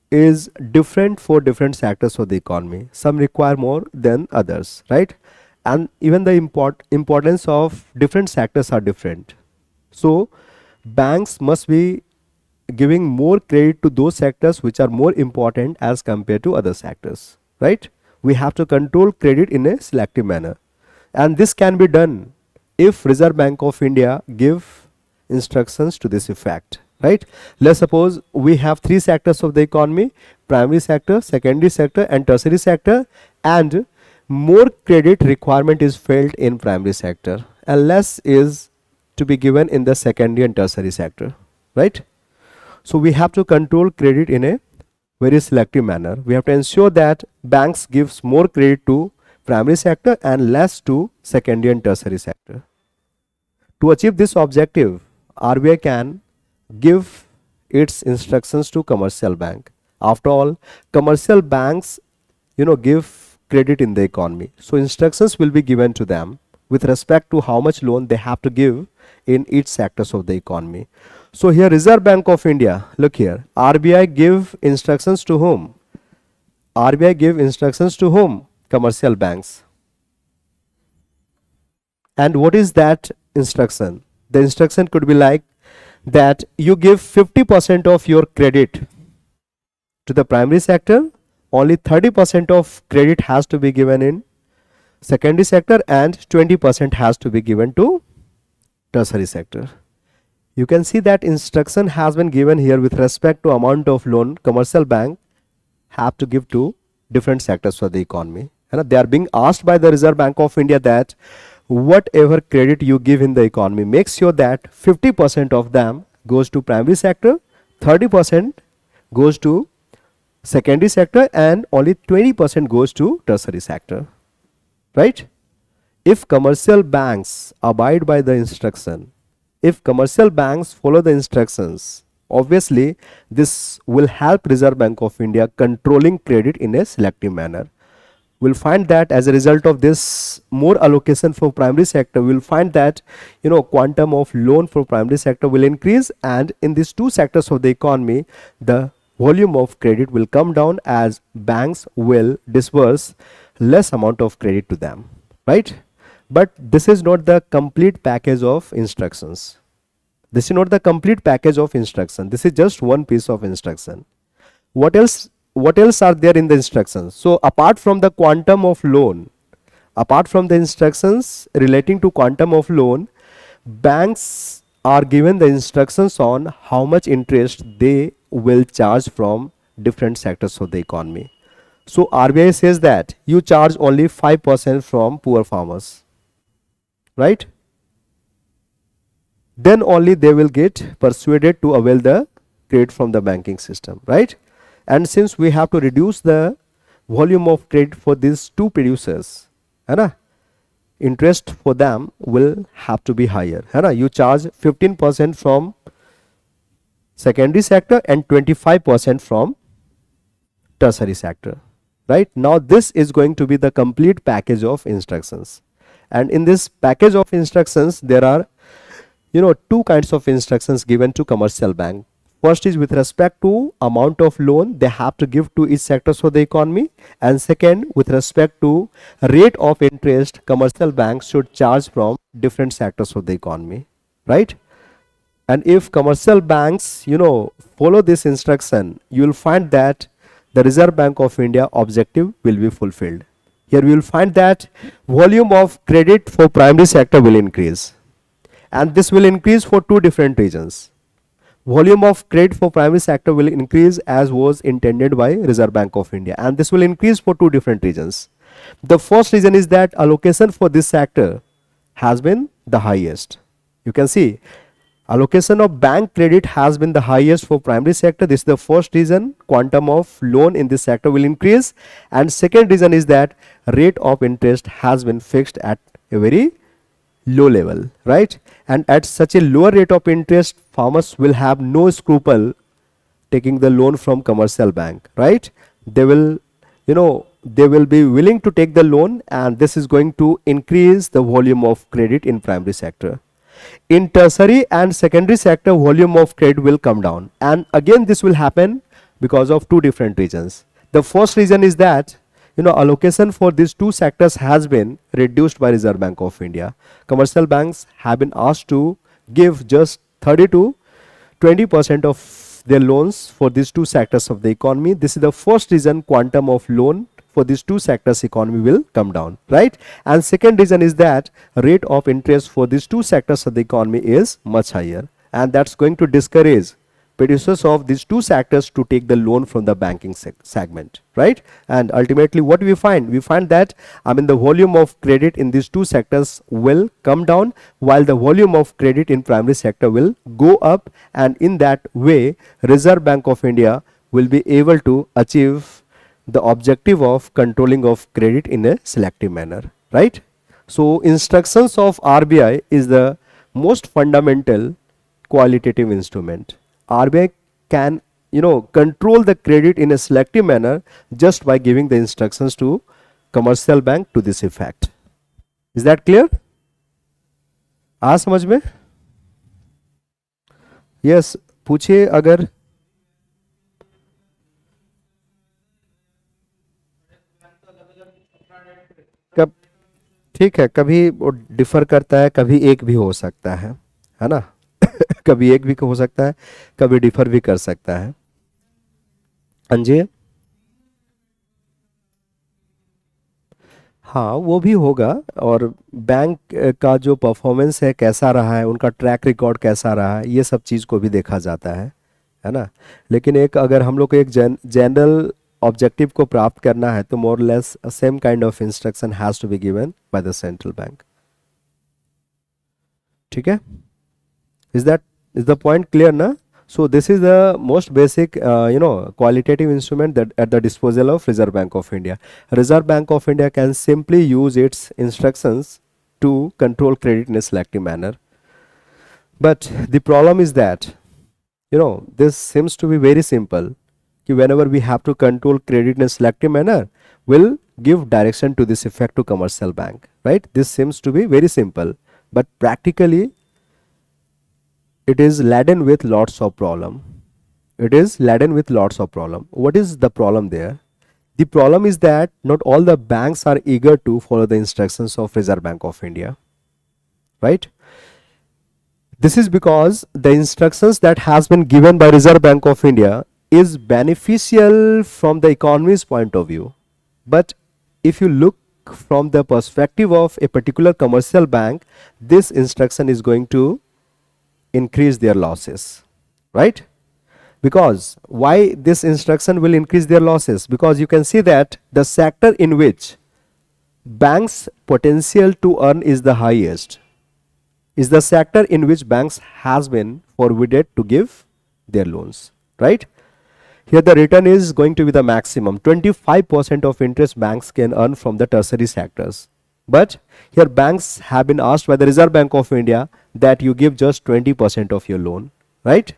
A: is different for different sectors of the economy. Some require more than others, right? And even the importance of different sectors are different. So banks must be giving more credit to those sectors which are more important as compared to other sectors, right? We have to control credit in a selective manner, and this can be done if Reserve Bank of India give instructions to this effect, right? Let's suppose we have three sectors of the economy: primary sector, secondary sector, and tertiary sector, and more credit requirement is felt in primary sector and less is to be given in the secondary and tertiary sector, right? So we have to control credit in a very selective manner. We have to ensure that banks gives more credit to primary sector and less to secondary and tertiary sector. To achieve this objective, RBI can give its instructions to commercial bank. After all, commercial banks, give credit in the economy. So instructions will be given to them with respect to how much loan they have to give in each sectors of the economy. So here Reserve Bank of India, look here, RBI give instructions to whom? RBI give instructions to whom? Commercial banks. And what is that instruction? The instruction could be like that you give 50% of your credit to the primary sector, only 30% of credit has to be given in secondary sector, and 20% has to be given to tertiary sector. You can see that instruction has been given here with respect to amount of loan commercial bank have to give to different sectors of the economy. And they are being asked by the Reserve Bank of India that whatever credit you give in the economy, make sure that 50% of them goes to primary sector, 30% goes to secondary sector, and only 20% goes to tertiary sector, right? If commercial banks abide by the instruction, if commercial banks follow the instructions, obviously this will help Reserve Bank of India controlling credit in a selective manner. We'll find that as a result of this more allocation for primary sector, we'll find that quantum of loan for primary sector will increase, and in these two sectors of the economy the volume of credit will come down as banks will disburse less amount of credit to them, right? But this is not the complete package of instructions. This is not the complete package of instruction. This is just one piece of instruction. What else what else are there in the instructions? So apart from the quantum of loan, apart from the instructions relating to quantum of loan, banks are given the instructions on how much interest they will charge from different sectors of the economy. So RBI says that you charge only 5% from poor farmers, right? Then only they will get persuaded to avail the credit from the banking system, right? And since we have to reduce the volume of credit for these two producers, है ना, interest for them will have to be higher, है ना. You charge 15% from secondary sector and 25% from tertiary sector, right? Now this is going to be the complete package of instructions, and in this package of instructions there are, you know, two kinds of instructions given to commercial bank. First is with respect to amount of loan they have to give to each sectors of the economy, and second with respect to rate of interest commercial banks should charge from different sectors of the economy, right? And if commercial banks, you know, follow this instruction, you will find that the Reserve Bank of India objective will be fulfilled. Here we will find that volume of credit for primary sector will increase, and this will increase for two different reasons. Volume of credit for primary sector will increase as was intended by Reserve Bank of India, and this will increase for two different reasons. The first reason is that allocation for this sector has been the highest. You can see allocation of bank credit has been the highest for primary sector. This is the first reason quantum of loan in this sector will increase, and second reason is that rate of interest has been fixed at a very low level, right? And at such a lower rate of interest, farmers will have no scruple taking the loan from commercial bank, right? They will, you know, they will be willing to take the loan, and this is going to increase the volume of credit in primary sector. In tertiary and secondary sector, volume of credit will come down, and again this will happen because of two different reasons. The first reason is that, you know, allocation for these two sectors has been reduced by Reserve Bank of India. Commercial banks have been asked to give just 30 to 20% of their loans for these two sectors of the economy. This is the first reason quantum of loan for these two sectors economy will come down, right? And second reason is that rate of interest for these two sectors of the economy is much higher, and that's going to discourage producers of these two sectors to take the loan from the banking segment, right? And ultimately what we find that the volume of credit in these two sectors will come down, while the volume of credit in primary sector will go up, and in that way Reserve Bank of India will be able to achieve the objective of controlling of credit in a selective manner, right? So instructions of RBI is the most fundamental qualitative instrument. RBI can, you know, control the credit in a selective manner just by giving the instructions to commercial bank to this effect. Is that clear? आ समझ में? Yes, पूछिए अगर कब, ठीक है, कभी वो differ करता है, कभी एक भी हो सकता है ना? कभी एक भी हो सकता है, कभी डिफर भी कर सकता है. हाँ जी, हाँ वो भी होगा, और बैंक का जो परफॉर्मेंस है कैसा रहा है, उनका ट्रैक रिकॉर्ड कैसा रहा है, ये सब चीज़ को भी देखा जाता है ना. लेकिन एक अगर हम लोग को एक जनरल ऑब्जेक्टिव को प्राप्त करना है तो more less same kind of instruction has to be given by the central bank. ठीक है? Is the point clear na? So this is the most basic qualitative instrument that at the disposal of Reserve Bank of India. Reserve Bank of India can simply use its instructions to control credit in a selective manner. But the problem is that, you know, this seems to be very simple. Whenever we have to control credit in a selective manner, we'll give direction to this effect to commercial bank, right? This seems to be very simple, but practically it is laden with lots of problem. It is laden with lots of problem. What is the problem there? The problem is that not all the banks are eager to follow the instructions of Reserve Bank of India, right? This is because the instructions that has been given by Reserve Bank of India is beneficial from the economy's point of view, but if you look from the perspective of a particular commercial bank, this instruction is going to increase their losses, right? Because why this instruction will increase their losses? Because you can see that the sector in which banks potential to earn is the highest is the sector in which banks has been forbidden to give their loans, right? Here the return is going to be the maximum. 25% of interest banks can earn from the tertiary sectors. But here banks have been asked by the Reserve Bank of India that you give just 20% of your loan, right?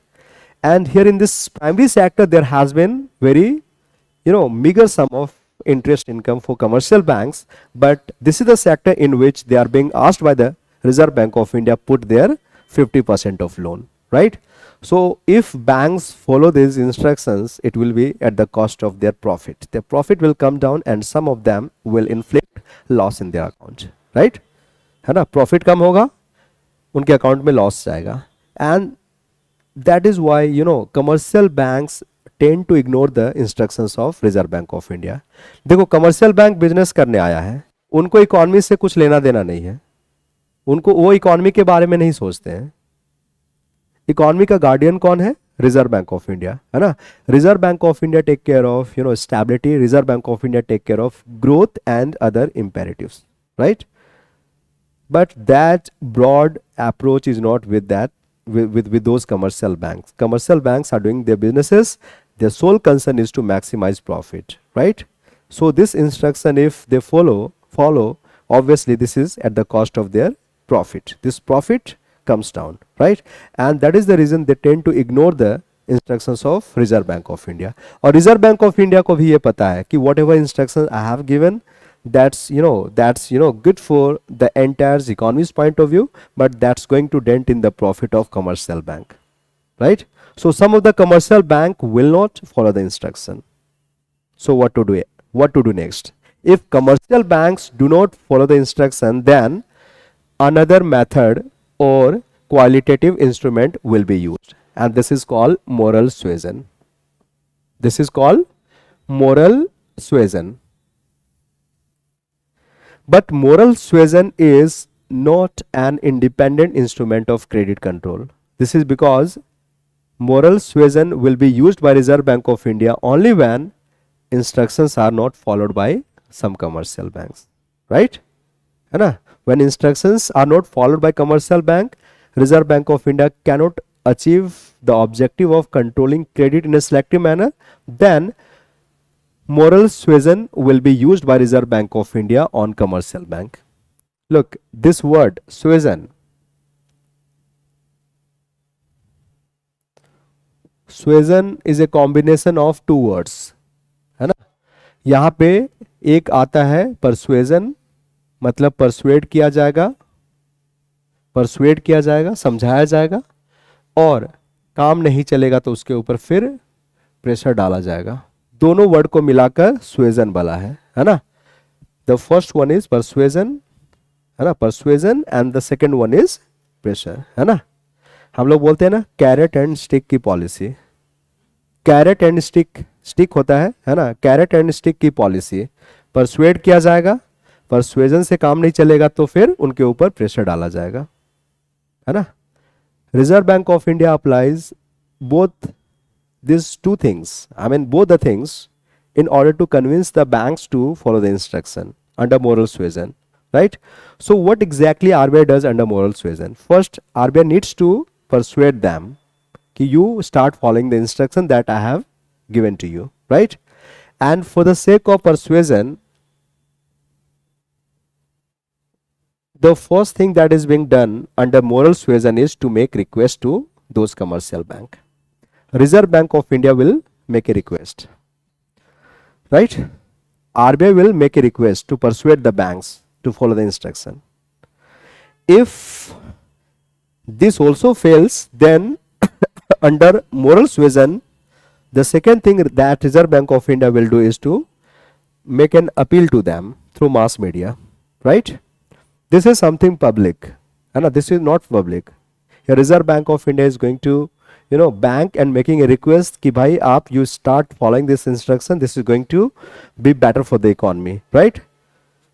A: And here in this primary sector, there has been very, meager sum of interest income for commercial banks. But this is the sector in which they are being asked by the Reserve Bank of India put their 50% of loan, right? So if banks follow these instructions, it will be at the cost of their profit. Their profit will come down and some of them will inflict loss in their account, right? है ना, profit कम होगा, उनके account में loss जाएगा. And that is why commercial banks tend to ignore the instructions of Reserve Bank of India. देखो commercial bank business करने आया है, उनको इकोनॉमी से कुछ लेना देना नहीं है, उनको वो इकोनॉमी के बारे में नहीं सोचते हैं. इकोनॉमी का गार्डियन कौन है? रिजर्व बैंक ऑफ इंडिया, है ना. Reserve bank of India take care of stability, Reserve bank of India take care of growth and other imperatives, right? But that broad approach is not with that with those commercial banks. Commercial banks are doing their businesses, their sole concern is to maximize profit, right? So this instruction, if they follow, obviously this is at the cost of their profit. This profit comes down, right? And that is the reason they tend to ignore the instructions of Reserve Bank of India. और Reserve Bank of India को भी ये पता है कि whatever instructions I have given, that's good for the entire economy's point of view, but that's going to dent in the profit of commercial bank, right? So some of the commercial bank will not follow the instruction. So what to do next? If commercial banks do not follow the instruction, then another method or qualitative instrument will be used, and this is called moral suasion. This is called moral suasion. But moral suasion is not an independent instrument of credit control. This is because moral suasion will be used by Reserve Bank of India only when instructions are not followed by some commercial banks, right? है ना? When instructions are not followed by commercial bank, Reserve Bank of India cannot achieve the objective of controlling credit in a selective manner, then moral suasion will be used by Reserve Bank of India on commercial bank. Look, this word suasion is a combination of two words, है ना. यहाँ पे एक आता है persuasion, मतलब persuade किया जाएगा, समझाया जाएगा, और काम नहीं चलेगा तो उसके ऊपर फिर प्रेशर डाला जाएगा. दोनों वर्ड को मिलाकर सुएजन बना है ना. The first one is persuasion, है ना, persuasion, and the second one is pressure, है ना. हम लोग बोलते हैं ना कैरेट एंड स्टिक की पॉलिसी. कैरेट एंड स्टिक होता है ना. कैरेट एंड स्टिक की पॉलिसी, परसुएड किया जाएगा, परसुएजन से काम नहीं चलेगा तो फिर उनके ऊपर प्रेशर डाला जाएगा, है ना. Reserve bank of India applies both these two things, both the things, in order to convince the banks to follow the instruction under moral suasion, right? So what exactly RBI does under moral suasion? First, RBI needs to persuade them कि you start following the instruction that I have given to you, right? And for the sake of persuasion, the first thing that is being done under moral suasion is to make request to those commercial bank. Reserve Bank of India will make a request, right? RBI will make a request to persuade the banks to follow the instruction. If this also fails, then under moral suasion, the second thing that Reserve Bank of India will do is to make an appeal to them through mass media, right? This is something public, and this is not public. Here Reserve Bank of India is going to bank and making a request ki bhai aap you start following this instruction, this is going to be better for the economy, right?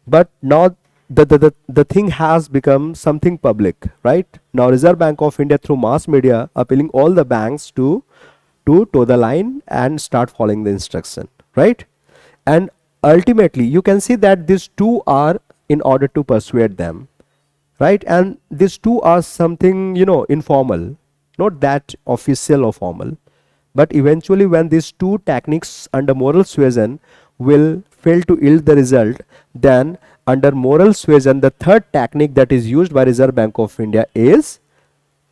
A: But now the thing has become something public, right? Now Reserve Bank of India through mass media appealing all the banks to toe the line and start following the instruction, right? And ultimately you can see that these two are in order to persuade them, right? And these two are something informal, not that official or formal. But eventually when these two techniques under moral suasion will fail to yield the result, then under moral suasion the third technique that is used by Reserve Bank of India is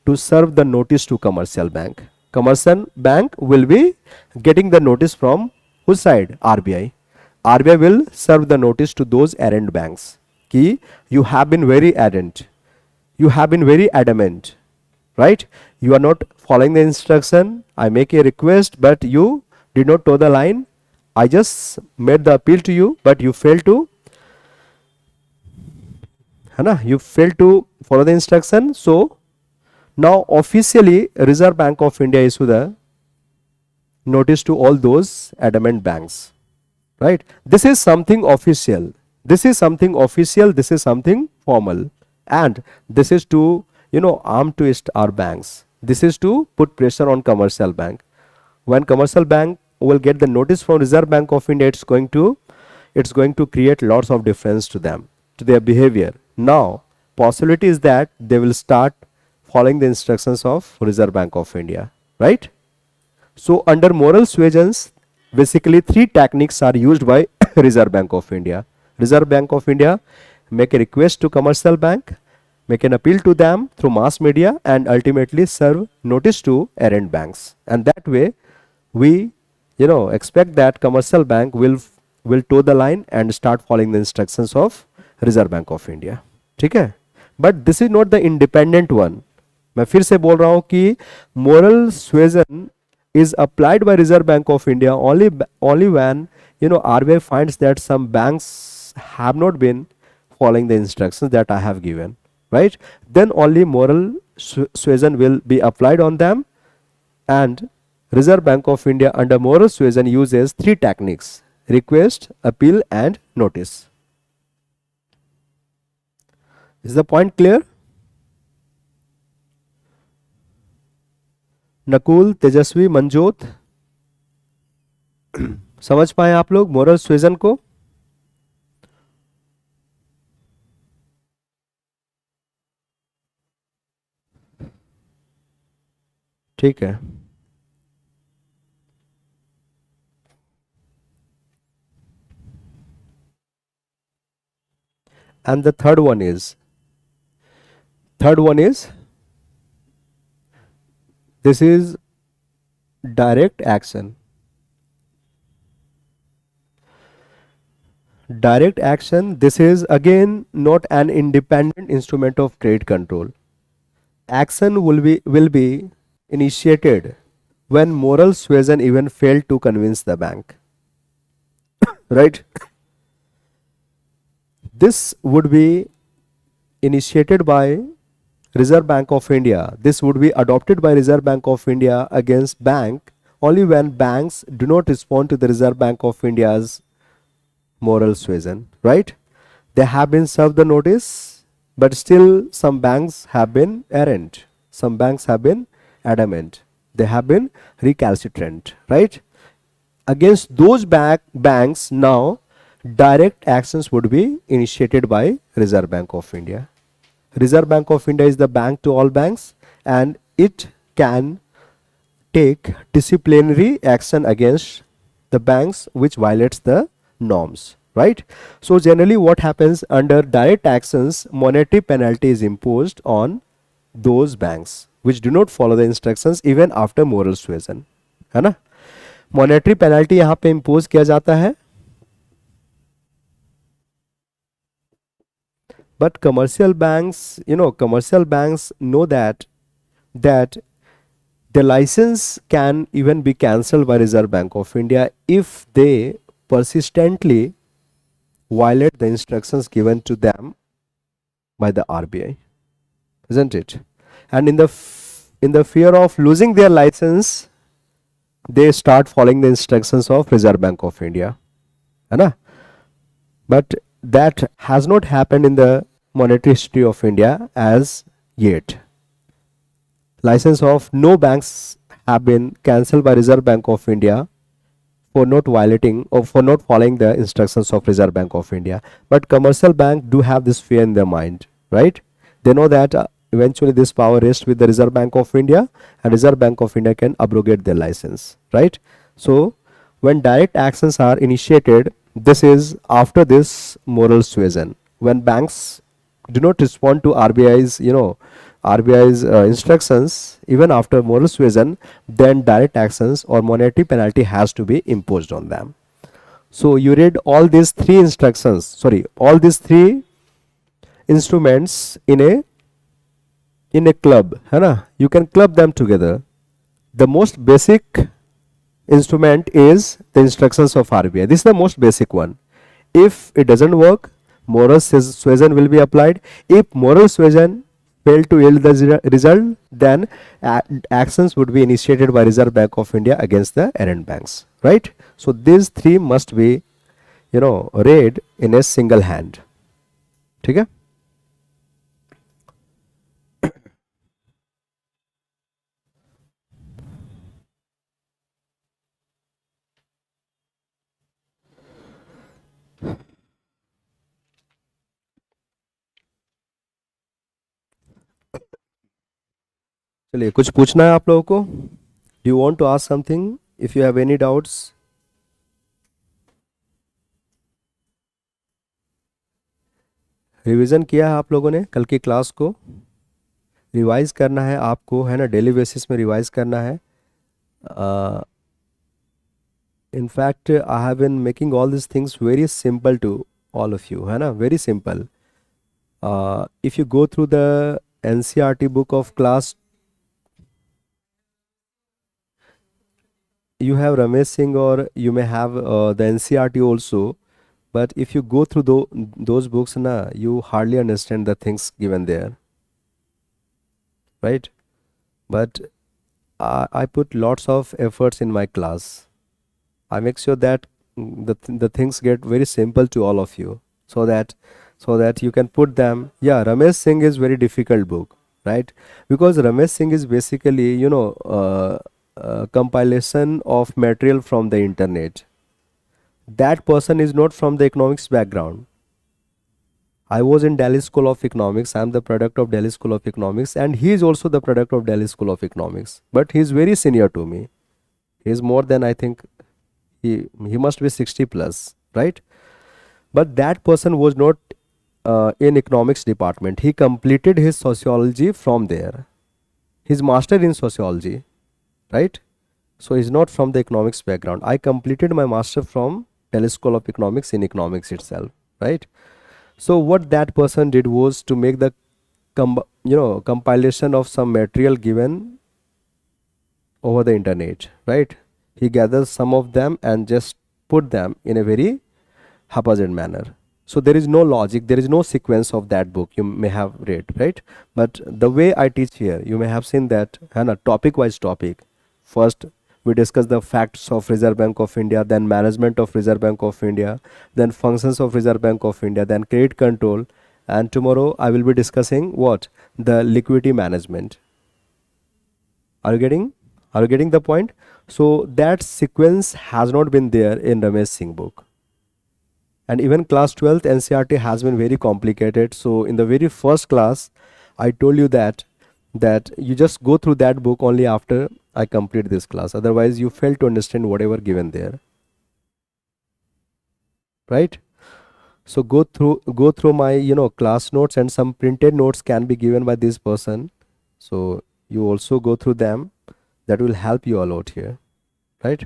A: to serve the notice to commercial bank. Commercial bank will be getting the notice from whose side? RBI. RBI will serve the notice to those errant banks कि you have been very adamant, you have been very adamant, right? You are not following the instruction. I make a request, but you did not toe the line. I just made the appeal to you, but you failed to, है ना? You failed to follow the instruction. So now officially Reserve Bank of India issue the notice to all those adamant banks, right? This is something official, this is something official, this is something formal, and this is to arm twist our banks. This is to put pressure on commercial bank. When commercial bank will get the notice from Reserve Bank of India, it's going to create lots of difference to them, to their behavior. Now possibility is that they will start following the instructions of Reserve Bank of India, right? So under moral suasions, basically three techniques are used by Reserve Bank of India. Reserve Bank of India make a request to commercial bank, make an appeal to them through mass media, and ultimately serve notice to errant banks. And that way we expect that commercial bank will toe the line and start following the instructions of Reserve Bank of India. ठीक है? But this is not the independent one. मैं फिर से बोल रहा हूँ कि moral suasion is applied by Reserve Bank of India only when RBI finds that some banks have not been following the instructions that I have given, right? Then only moral suasion will be applied on them, and Reserve Bank of India under moral suasion uses three techniques: request, appeal, and notice. Is the point clear? Nakul, तेजस्वी, मंजोत, समझ पाए आप लोग moral सुएजन को? ठीक है. And the third one is this is direct action. Direct action, this is again not an independent instrument of trade control. Action will be initiated when moral suasion even failed to convince the bank. Right? This would be initiated by Reserve Bank of India. This would be adopted by Reserve Bank of India against bank only when banks do not respond to the Reserve Bank of India's moral suasion, right? They have been served the notice, but still some banks have been errant. Some banks have been adamant. They have been recalcitrant, right? Against those banks now direct actions would be initiated by Reserve Bank of India. Reserve Bank of India is the bank to all banks, and it can take disciplinary action against the banks which violates the norms, right? So generally what happens under direct actions, monetary penalty is imposed on those banks which do not follow the instructions even after moral suasion, है ना? Monetary penalty यहाँ पे impose किया जाता है, but commercial banks know that the license can even be cancelled by Reserve Bank of India if they persistently violate the instructions given to them by the RBI, isn't it? And in the in the fear of losing their license, they start following the instructions of Reserve Bank of India, है ना? But that has not happened in the monetary history of India as yet. License of no banks have been cancelled by Reserve Bank of India for not violating or for not following the instructions of Reserve Bank of India. But commercial bank do have this fear in their mind, right? They know that eventually this power rests with the Reserve Bank of India, and Reserve Bank of India can abrogate their license, right? So when direct actions are initiated, this is after this moral suasion. When banks do not respond to RBI's, RBI's instructions, even after moral suasion, then direct actions or monetary penalty has to be imposed on them. So you read all these three instructions, sorry, all these three instruments in a club, है ना? You can club them together. The most basic instrument is the instructions of RBI. This is the most basic one. If it doesn't work, moral suasion will be applied. If moral suasion failed to yield the result, then actions would be initiated by Reserve Bank of India against the errant banks, right? So these three must be, read in a single hand. ठीक है? चलिए, कुछ पूछना है आप लोगों को? Do you want to ask something? If you have any doubts. Revision किया है आप लोगों ने कल की क्लास को? रिवाइज करना है आपको, है ना? डेली बेसिस में रिवाइज करना है. In fact, I have been making all these things very simple to all of you, है ना? Very simple. If you go through the NCRT book of class, you have Ramesh Singh or you may have the NCRT also. But if you go through those books, na, you hardly understand the things given there, right? But I put lots of efforts in my class. I make sure that the things get very simple to all of you, so that you can put them. Yeah, Ramesh Singh is very difficult book, right? Because Ramesh Singh is basically, compilation of material from the internet. That person is not from the economics background. I was in Delhi School of Economics. I am the product of Delhi School of Economics, and he is also the product of Delhi School of Economics. But he is very senior to me. He is more than, I think, he must be 60 plus, right? But that person was not in economics department. He completed his sociology from there. His master in sociology, right? So he's not from the economics background. I completed my master from Delhi School of Economics in economics itself, right? So what that person did was to make the compilation of some material given over the internet, right? He gathers some of them and just put them in a very haphazard manner. So there is no logic, there is no sequence of that book you may have read, right? But the way I teach here, you may have seen that, topic wise topic. First we discuss the facts of Reserve Bank of India, then management of Reserve Bank of India, then functions of Reserve Bank of India, then credit control, and tomorrow I will be discussing what? The liquidity management. Are you getting the point? So that sequence has not been there in Ramesh Singh book. And even class 12th NCRT has been very complicated. So in the very first class, I told you that you just go through that book only after I complete this class. Otherwise, you fail to understand whatever given there, right? So go through my class notes, and some printed notes can be given by this person. So you also go through them. That will help you a lot here, right?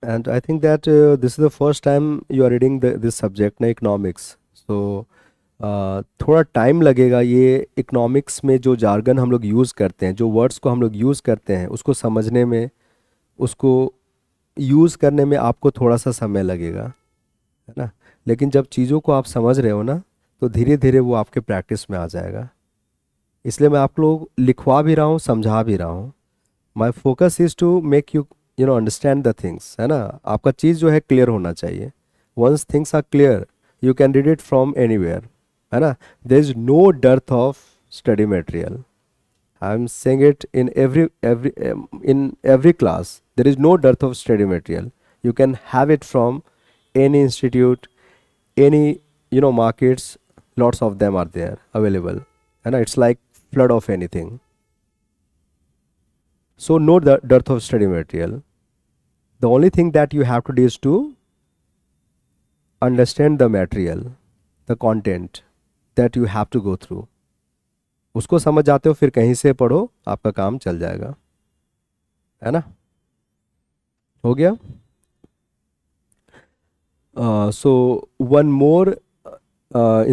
A: And I think that this is the first time you are reading this subject na economics. So थोड़ा time लगेगा ये economics में जो jargon हम लोग use करते हैं, जो वर्ड्स को हम लोग यूज़ करते हैं, उसको समझने में, उसको यूज़ करने में आपको थोड़ा सा समय लगेगा, है ना, लेकिन जब चीज़ों को आप समझ रहे हो ना, तो धीरे धीरे वो आपके प्रैक्टिस में आ जाएगा। इसलिए मैं आप लोग लिखवा भी रहा हूँ, समझा भी रहा हूँ। My focus is to make you understand the things, है ना। आपका चीज़ जो है क्लियर होना चाहिए। Once things are clear you can read it from anywhere, है ना। There is no dearth of study material. I am saying it in every class. There is no dearth of study material. You can have it from any institute, any markets. Lots of them are there available, and it's like flood of anything. So no dearth of study material. The only thing that you have to do is to understand the material, the content that you have to go through. उसको समझ जाते हो फिर कहीं से पढ़ो, आपका काम चल जाएगा, है ना। हो गया। So one more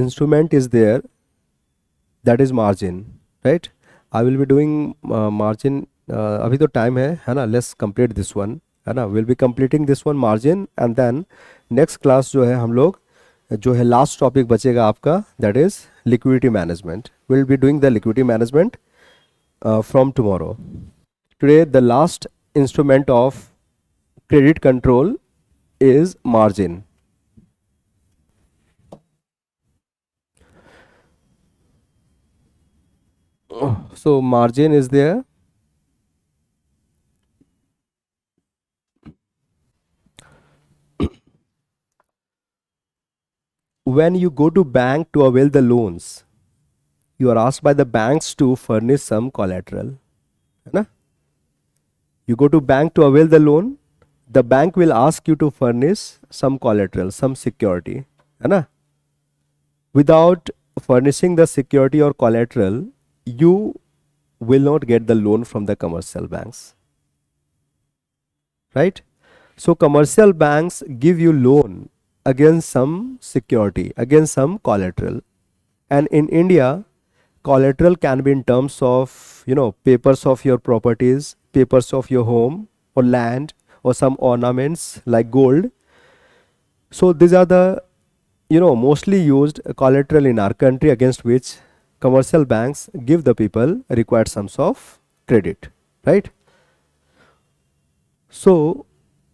A: instrument is there, that is margin, right? I will be doing margin. अभी तो टाइम है ना, let's complete this one, है ना। we'll be completing this one margin, and then next class जो है हम लोग जो है लास्ट टॉपिक बचेगा आपका, that is liquidity management. we'll be doing the liquidity management from tomorrow. Today the last instrument of credit control is margin. So margin is there. When you go to bank to avail the loans, you are asked by the banks to furnish some collateral, है ना। You go to bank to avail the loan, the bank will ask you to furnish some collateral, some security, है ना। Without furnishing the security or collateral, you will not get the loan from the commercial banks, right? So commercial banks give you loan against some security, against some collateral. And in India, collateral can be in terms of, papers of your properties, papers of your home or land, or some ornaments like gold. So these are the, mostly used collateral in our country against which commercial banks give the people required sums of credit, right? So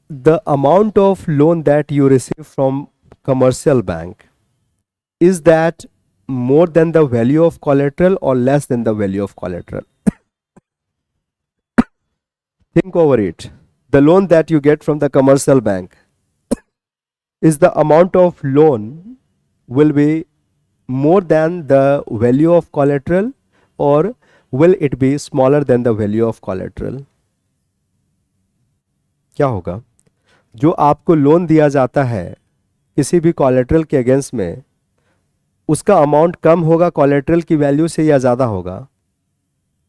A: the amount of loan that you receive from commercial bank, is that more than the value of collateral or less than the value of collateral? Think over it. The loan that you get from the commercial bank, is the amount of loan will be more than the value of collateral, or will it be smaller than the value of collateral? क्या होगा? जो आपको loan दिया जाता है किसी भी collateral के अगेंस्ट में, उसका अमाउंट कम होगा कोलेट्रल की वैल्यू से या ज़्यादा होगा?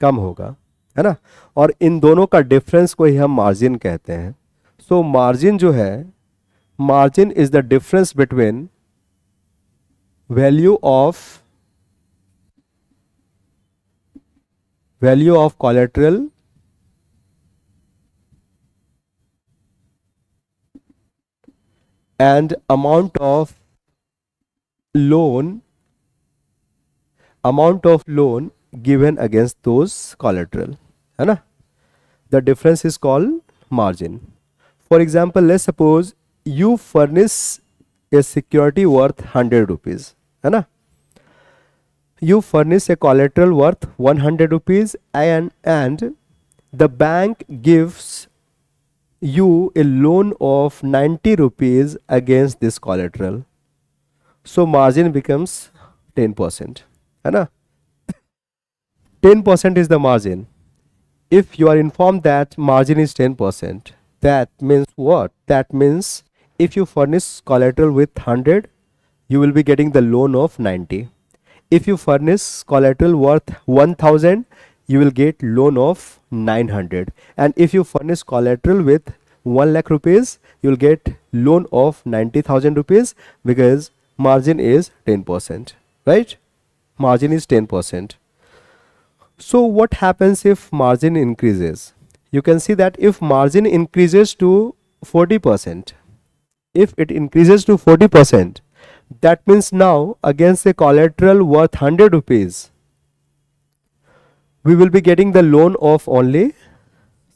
A: कम होगा, है ना। और इन दोनों का डिफरेंस को ही हम मार्जिन कहते हैं। सो मार्जिन जो है, margin is the difference between value of collateral and amount of loan given against those collateral, है ना। The difference is called margin. For example, let's suppose you furnish a security worth 100 rupees, है ना। You furnish a collateral worth 100 rupees, and the bank gives you a loan of 90 rupees against this collateral. So margin becomes 10%, है ना। 10% is the margin. If you are informed that margin is 10%, that means what? That means if you furnish collateral with 100, you will be getting the loan of 90. If you furnish collateral worth 1000, you will get loan of 900. And if you furnish collateral with 1 lakh rupees, you will get loan of 90,000 rupees, because margin is 10%, right? Margin is 10%. So what happens if margin increases? You can see that if margin increases to 40%, if it increases to 40%, that means now against a collateral worth 100 rupees, we will be getting the loan of only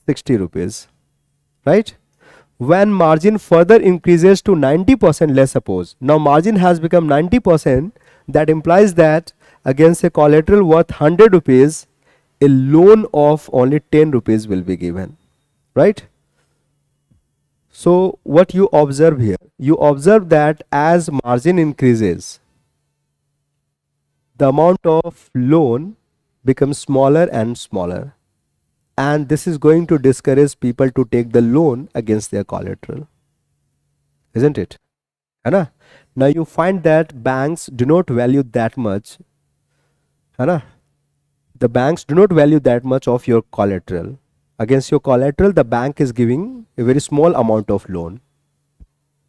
A: 60 rupees, right? When margin further increases to 90%, let's suppose now margin has become 90%, that implies that against a collateral worth 100 rupees, a loan of only 10 rupees will be given, right? So what you observe here, you observe that as margin increases, the amount of loan becomes smaller and smaller, and this is going to discourage people to take the loan against their collateral, isn't it? है ना? Now you find that banks do not value that much, है ना? The banks do not value that much of your collateral. Against your collateral, the bank is giving a very small amount of loan.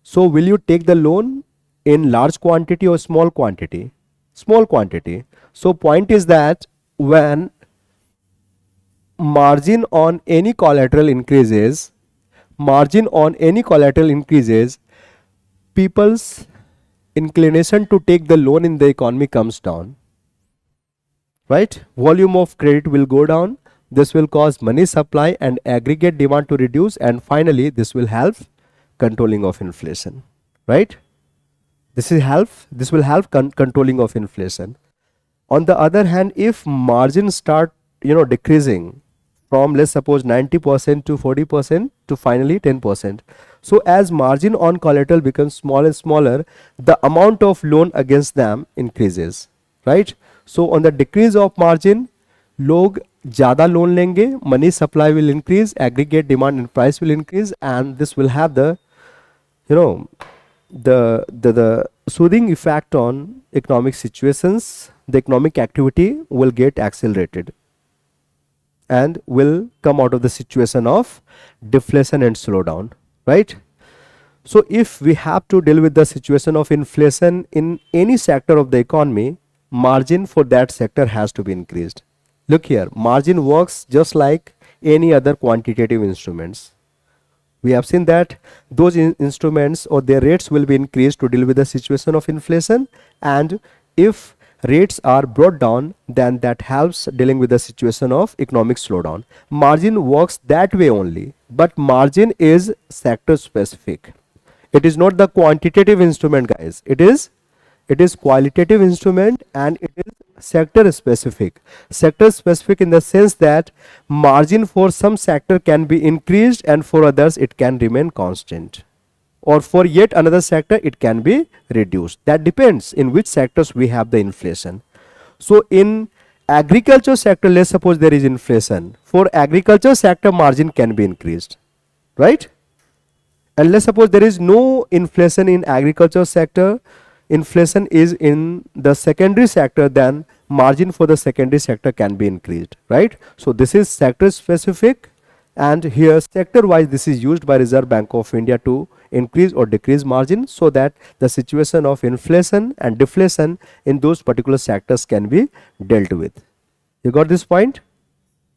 A: So will you take the loan in large quantity or small quantity? Small quantity. So point is that when margin on any collateral increases, people's inclination to take the loan in the economy comes down, right? Volume of credit will go down. This will cause money supply and aggregate demand to reduce, and finally this will help controlling of inflation, right? This will help controlling of inflation. On the other hand, if margins start decreasing from, let's suppose, 90% to 40% to finally 10%, so as margin on collateral becomes smaller and smaller, the amount of loan against them increases, right? So on the decrease of margin, लोग ज़्यादा loan लेंगे, money supply will increase, aggregate demand and price will increase, and this will have the the soothing effect on economic situations. The economic activity will get accelerated and will come out of the situation of deflation and slowdown, right? So if we have to deal with the situation of inflation in any sector of the economy, margin for that sector has to be increased. Look here, margin works just like any other quantitative instruments. We have seen that those instruments or their rates will be increased to deal with the situation of inflation, and if rates are brought down, then that helps dealing with the situation of economic slowdown. Margin works that way only, but margin is sector specific. It is not the quantitative instrument, guys. It is qualitative instrument, and it is sector specific. Sector specific in the sense that margin for some sector can be increased and for others it can remain constant, or for yet another sector it can be reduced. That depends in which sectors we have the inflation. So in agriculture sector, let's suppose there is inflation. For agriculture sector, margin can be increased, right? And let's suppose there is no inflation in agriculture sector, inflation is in the secondary sector, then margin for the secondary sector can be increased, right? So this is sector specific, and here sector wise this is used by Reserve Bank of India to increase or decrease margin, so that the situation of inflation and deflation in those particular sectors can be dealt with. You got this point?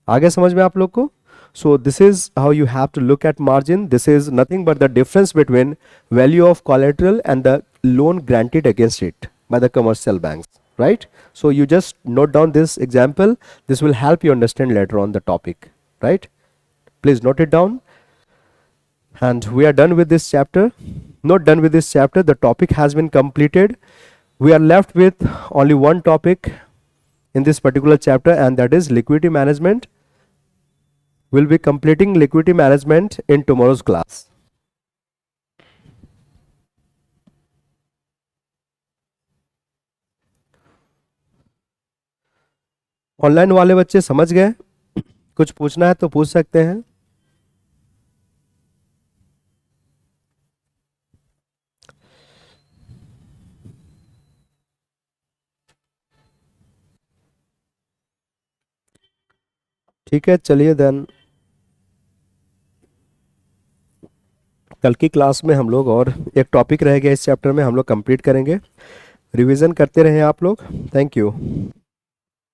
A: आ गया समझ में आप लोग को? So this is how you have to look at margin. This is nothing but the difference between value of collateral and the loan granted against it by the commercial banks, right? So you just note down this example. This will help you understand later on the topic, right? Please note it down. And we are done with this chapter. Not done with this chapter. The topic has been completed. We are left with only one topic in this particular chapter, and that is liquidity management. We'll be completing liquidity management in tomorrow's class. Online वाले बच्चे समझ गए? कुछ पूछना है तो पूछ सकते हैं. ठीक है, चलिए देन कल की क्लास में हम लोग और एक टॉपिक रह गया इस चैप्टर में, हम लोग कंप्लीट करेंगे. रिवीजन करते रहे आप लोग. Thank you.